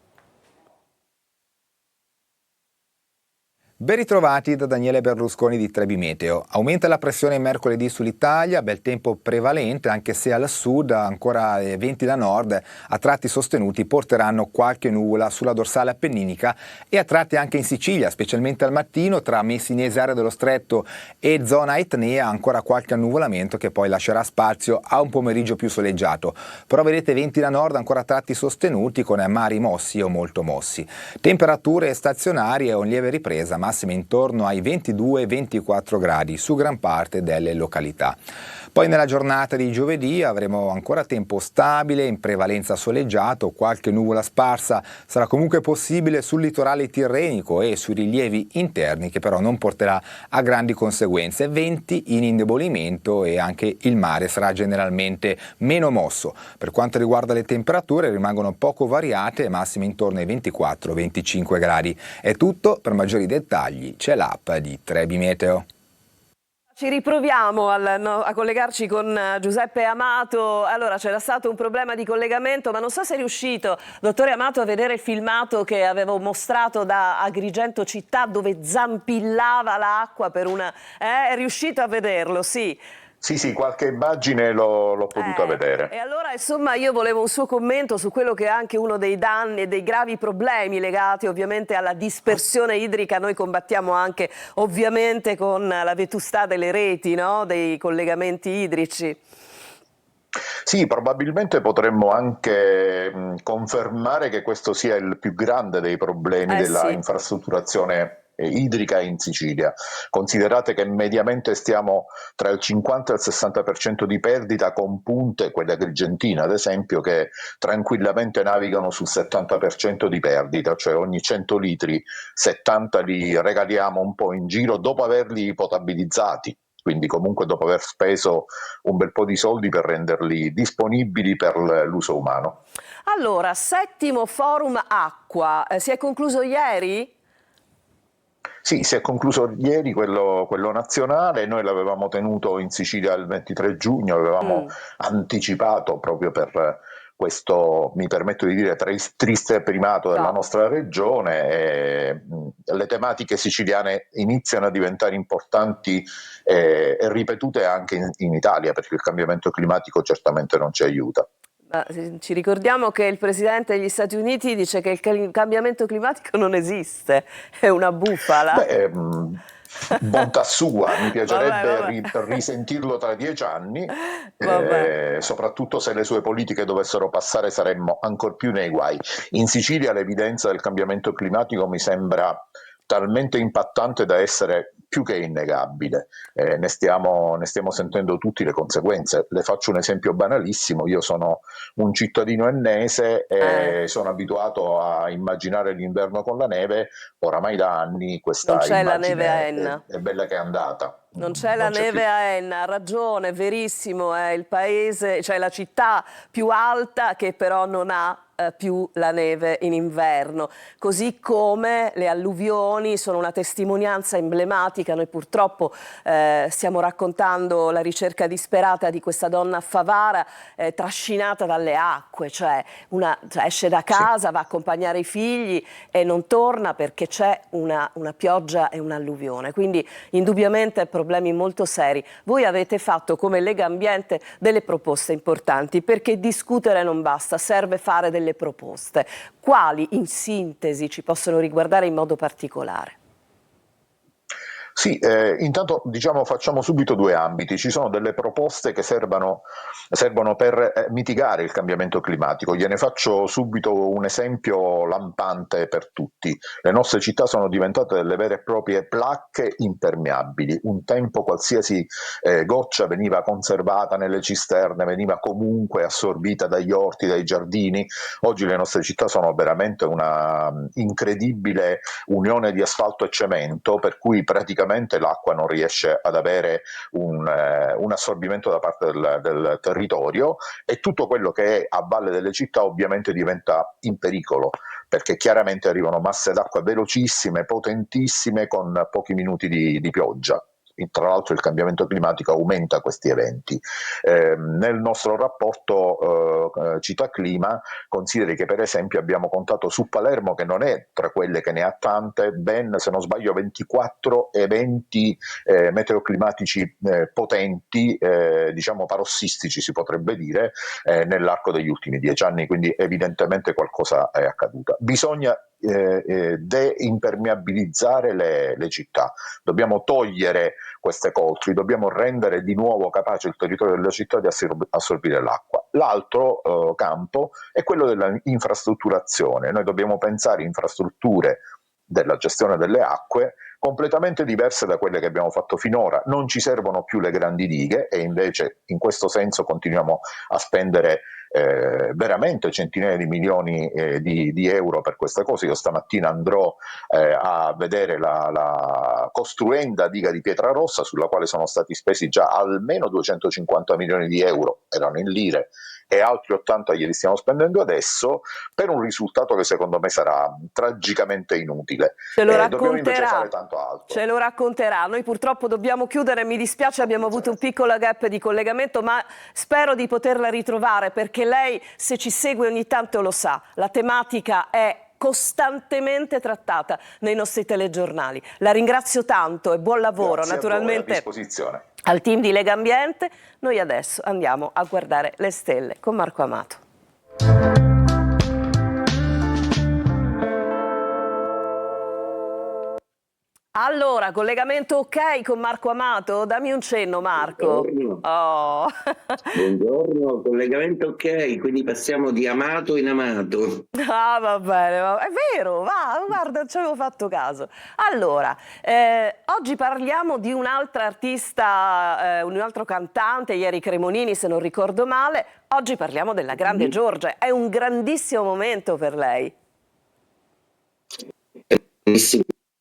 Ben ritrovati da Daniele Berlusconi di Trebi Meteo. Aumenta la pressione mercoledì sull'Italia, bel tempo prevalente anche se al sud ancora venti da nord a tratti sostenuti porteranno qualche nuvola sulla dorsale appenninica e a tratti anche in Sicilia, specialmente al mattino tra Messinese, area dello Stretto e zona Etnea ancora qualche annuvolamento che poi lascerà spazio a un pomeriggio più soleggiato. Però vedete venti da nord ancora a tratti sostenuti con mari mossi o molto mossi. Temperature stazionarie o in lieve ripresa, massime intorno ai 22-24 gradi su gran parte delle località. Poi nella giornata di giovedì avremo ancora tempo stabile, in prevalenza soleggiato, qualche nuvola sparsa sarà comunque possibile sul litorale tirrenico e sui rilievi interni che però non porterà a grandi conseguenze. Venti in indebolimento e anche il mare sarà generalmente meno mosso. Per quanto riguarda le temperature rimangono poco variate, massime intorno ai 24-25 gradi. È tutto, per maggiori dettagli c'è l'app di Trebi Meteo. Ci riproviamo a collegarci con Giuseppe Amato. Allora, c'era stato un problema di collegamento, ma non so se è riuscito, dottore Amato, a vedere il filmato che avevo mostrato da Agrigento città dove zampillava l'acqua per una... È riuscito a vederlo, sì. Sì, qualche immagine l'ho potuta vedere. E allora, insomma, io volevo un suo commento su quello che è anche uno dei danni e dei gravi problemi legati ovviamente alla dispersione idrica. Noi combattiamo anche ovviamente con la vetustà delle reti, no? Dei collegamenti idrici. Sì, probabilmente potremmo anche confermare che questo sia il più grande dei problemi della infrastrutturazione idrica in Sicilia. Considerate che mediamente stiamo tra il 50 e il 60% di perdita, con punte, quelle agrigentine ad esempio, che tranquillamente navigano sul 70% di perdita, cioè ogni 100 litri 70 li regaliamo un po' in giro dopo averli potabilizzati. Quindi comunque dopo aver speso un bel po' di soldi per renderli disponibili per l'uso umano. Allora, 7° Forum Acqua, si è concluso ieri? Sì, si è concluso ieri quello nazionale, noi l'avevamo tenuto in Sicilia il 23 giugno, avevamo anticipato proprio per questo, mi permetto di dire, triste primato della nostra regione. Le tematiche siciliane iniziano a diventare importanti e ripetute anche in Italia, perché il cambiamento climatico certamente non ci aiuta. Ci ricordiamo che il presidente degli Stati Uniti dice che il cambiamento climatico non esiste, è una bufala. Bontà sua, mi piacerebbe risentirlo tra 10 anni, soprattutto se le sue politiche dovessero passare saremmo ancor più nei guai. In Sicilia l'evidenza del cambiamento climatico mi sembra talmente impattante da essere più che innegabile. Ne stiamo sentendo tutti le conseguenze. Le faccio un esempio banalissimo: io sono un cittadino ennese e sono abituato a immaginare l'inverno con la neve, oramai da anni questa non c'è immagine la neve a Enna. è bella che è andata. Non c'è la neve a Enna, ha ragione, verissimo, è il paese, cioè la città più alta che però non ha più la neve in inverno, così come le alluvioni sono una testimonianza emblematica. Noi purtroppo stiamo raccontando la ricerca disperata di questa donna a Favara trascinata dalle acque, cioè esce da casa, va a accompagnare i figli e non torna perché c'è una pioggia e un'alluvione, quindi indubbiamente problemi molto seri. Voi avete fatto come Lega Ambiente delle proposte importanti, perché discutere non basta, serve fare delle proposte. Quali in sintesi ci possono riguardare in modo particolare? Sì, intanto diciamo facciamo subito due ambiti. Ci sono delle proposte che servono per mitigare il cambiamento climatico. Gliene faccio subito un esempio lampante per tutti. Le nostre città sono diventate delle vere e proprie placche impermeabili. Un tempo qualsiasi goccia veniva conservata nelle cisterne, veniva comunque assorbita dagli orti, dai giardini. Oggi le nostre città sono veramente una incredibile unione di asfalto e cemento, per cui praticamente l'acqua non riesce ad avere un assorbimento da parte del territorio, e tutto quello che è a valle delle città ovviamente diventa in pericolo, perché chiaramente arrivano masse d'acqua velocissime, potentissime, con pochi minuti di pioggia. Tra l'altro il cambiamento climatico aumenta questi eventi. Nel nostro rapporto città-clima consideri che per esempio abbiamo contato su Palermo, che non è tra quelle che ne ha tante, ben se non sbaglio 24 eventi meteoclimatici potenti, diciamo parossistici si potrebbe dire, nell'arco degli ultimi 10 anni, quindi evidentemente qualcosa è accaduto. Bisogna deimpermeabilizzare le città, dobbiamo togliere queste coltri, dobbiamo rendere di nuovo capace il territorio della città di assorbire l'acqua. L'altro campo è quello dell'infrastrutturazione. Noi dobbiamo pensare infrastrutture della gestione delle acque completamente diverse da quelle che abbiamo fatto finora. Non ci servono più le grandi dighe, e invece in questo senso continuiamo a spendere veramente centinaia di milioni di euro per queste cose. Io stamattina andrò a vedere la costruenda diga di Pietrarossa, sulla quale sono stati spesi già almeno 250 milioni di euro, erano in lire, e altri 80 glieli stiamo spendendo adesso, per un risultato che secondo me sarà tragicamente inutile. Ce lo Dobbiamo invece racconterà. fare tanto altro. Ce lo racconterà. Noi purtroppo dobbiamo chiudere, mi dispiace, abbiamo avuto un piccolo gap di collegamento, ma spero di poterla ritrovare, perché lei, se ci segue ogni tanto, lo sa, la tematica è costantemente trattata nei nostri telegiornali. La ringrazio tanto e buon lavoro. Grazie naturalmente a disposizione. Al team di Lega Ambiente. Noi adesso andiamo a guardare le stelle con Marco Amato. Allora, collegamento ok con Marco Amato? Dammi un cenno, Marco. Buongiorno. Oh. Buongiorno, collegamento ok, quindi passiamo di amato in amato. Ah, va bene, è vero, guarda, non ci avevo fatto caso. Allora, oggi parliamo di un'altra artista, un altro cantante, ieri Cremonini se non ricordo male. Oggi parliamo della grande Giorgia, è un grandissimo momento per lei.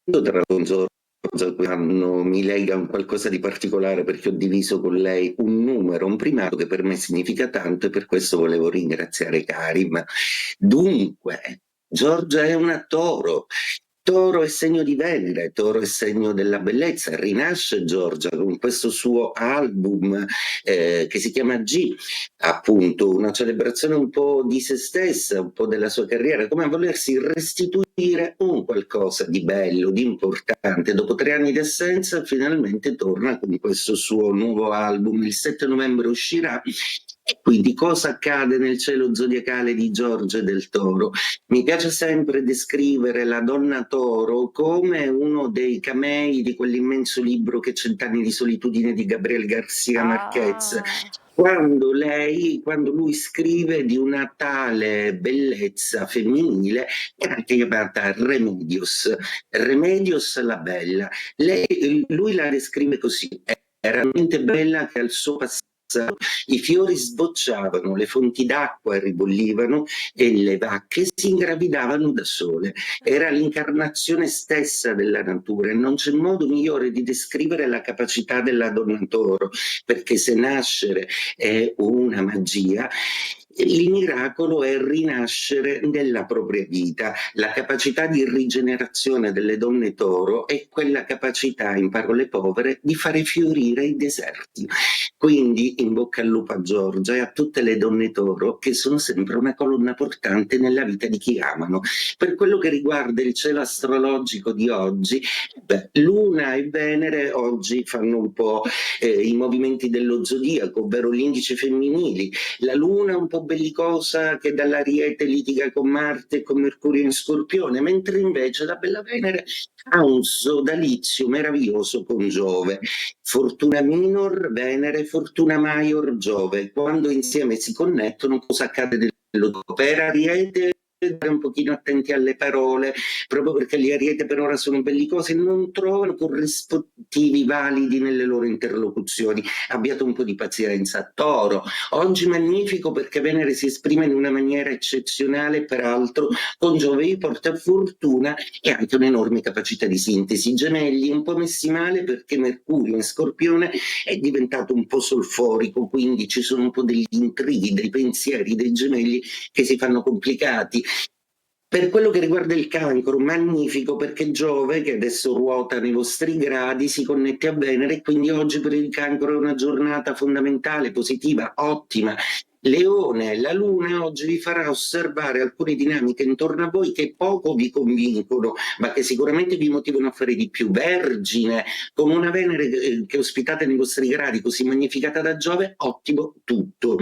Tra Giorgia mi lega un qualcosa di particolare, perché ho diviso con lei un numero, un primato che per me significa tanto, e per questo volevo ringraziare Karim. Dunque, Giorgia è una toro. Toro è segno di Venere, Toro è segno della bellezza. Rinasce Giorgia con questo suo album che si chiama G, appunto una celebrazione un po' di se stessa, un po' della sua carriera, come a volersi restituire un qualcosa di bello, di importante. Dopo 3 anni di assenza finalmente torna con questo suo nuovo album. Il 7 novembre uscirà. E quindi cosa accade nel cielo zodiacale di Giorgia e del Toro? Mi piace sempre descrivere la donna Toro come uno dei camei di quell'immenso libro che è 100 anni di solitudine di Gabriel García Márquez. Quando lui scrive di una tale bellezza femminile, è anche chiamata Remedios la bella. Lui la descrive così: è veramente bella, che al suo passato i fiori sbocciavano, le fonti d'acqua ribollivano e le vacche si ingravidavano da sole. Era l'incarnazione stessa della natura e non c'è modo migliore di descrivere la capacità della donna toro, perché se nascere è una magia, il miracolo è rinascere nella propria vita. La capacità di rigenerazione delle donne toro è quella capacità, in parole povere, di fare fiorire i deserti. Quindi in bocca al lupo a Giorgia e a tutte le donne toro, che sono sempre una colonna portante nella vita di chi amano. Per quello che riguarda il cielo astrologico di oggi, Luna e Venere oggi fanno un po' i movimenti dello zodiaco, ovvero gli indici femminili. La Luna un po' bellicosa che dall'Ariete litiga con Marte e con Mercurio in Scorpione, mentre invece la bella Venere ha un sodalizio meraviglioso con Giove. Fortuna minor Venere, fortuna major Giove. Quando insieme si connettono, cosa accade per Ariete? Un pochino attenti alle parole, proprio perché gli Ariete per ora sono bellicosi e non trovano corrispettivi validi nelle loro interlocuzioni. Abbiate un po' di pazienza. Toro, oggi magnifico perché Venere si esprime in una maniera eccezionale, peraltro con Giove vi porta fortuna e anche un'enorme capacità di sintesi. Gemelli un po' messi male perché Mercurio in Scorpione è diventato un po' solforico, quindi ci sono un po' degli intrighi, dei pensieri dei Gemelli che si fanno complicati. Per quello che riguarda il Cancro, magnifico perché Giove, che adesso ruota nei vostri gradi, si connette a Venere e quindi oggi per il Cancro è una giornata fondamentale, positiva, ottima. Leone, la Luna oggi vi farà osservare alcune dinamiche intorno a voi che poco vi convincono, ma che sicuramente vi motivano a fare di più. Vergine, come una Venere che ospitate nei vostri gradi, così magnificata da Giove, ottimo tutto.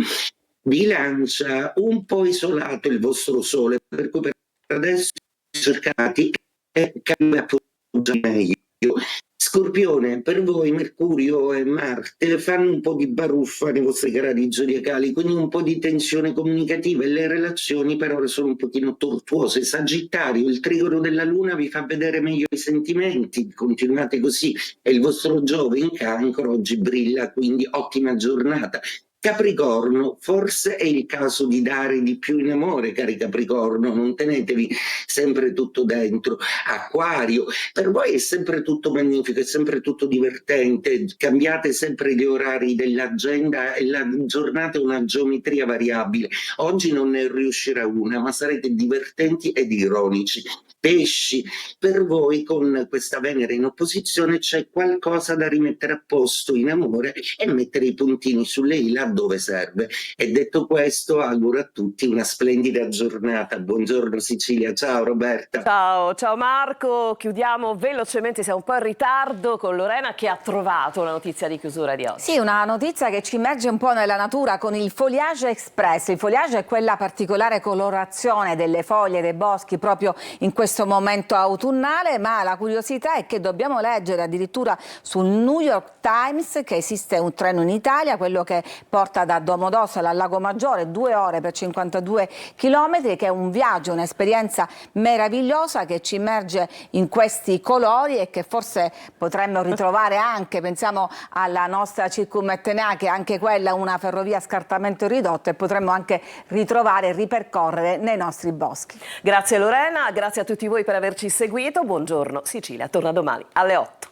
Bilancia, un po' isolato il vostro Sole, per cui per adesso cercati e appoggiare meglio. Scorpione, per voi Mercurio e Marte fanno un po' di baruffa nei vostri gradi zodiacali, quindi un po' di tensione comunicativa e le relazioni per ora sono un pochino tortuose. Sagittario, il trigono della Luna vi fa vedere meglio i sentimenti, continuate così e il vostro Giove in Cancro oggi brilla, quindi ottima giornata. Capricorno, forse è il caso di dare di più in amore, cari Capricorno, non tenetevi sempre tutto dentro. Acquario, per voi è sempre tutto magnifico, è sempre tutto divertente, cambiate sempre gli orari dell'agenda e la giornata è una geometria variabile. Oggi non ne riuscirà una, ma sarete divertenti ed ironici. Pesci, per voi con questa Venere in opposizione c'è qualcosa da rimettere a posto in amore e mettere i puntini sulle i laddove serve. E detto questo, auguro a tutti una splendida giornata. Buongiorno Sicilia, ciao Roberta. Ciao Marco, chiudiamo velocemente, siamo un po' in ritardo con Lorena che ha trovato la notizia di chiusura di oggi. Sì, una notizia che ci immerge un po' nella natura con il Foliage Express. Il foliage è quella particolare colorazione delle foglie dei boschi proprio in questo momento autunnale, ma la curiosità è che dobbiamo leggere addirittura sul New York Times che esiste un treno in Italia, quello che porta da Domodossola al Lago Maggiore, 2 ore per 52 chilometri, che è un viaggio, un'esperienza meravigliosa che ci immerge in questi colori e che forse potremmo ritrovare anche, pensiamo alla nostra Circumettenea, che è anche quella una ferrovia a scartamento ridotto, e potremmo anche ritrovare e ripercorrere nei nostri boschi. Grazie Lorena, grazie a tutti voi per averci seguito, buongiorno Sicilia, torna domani alle 8.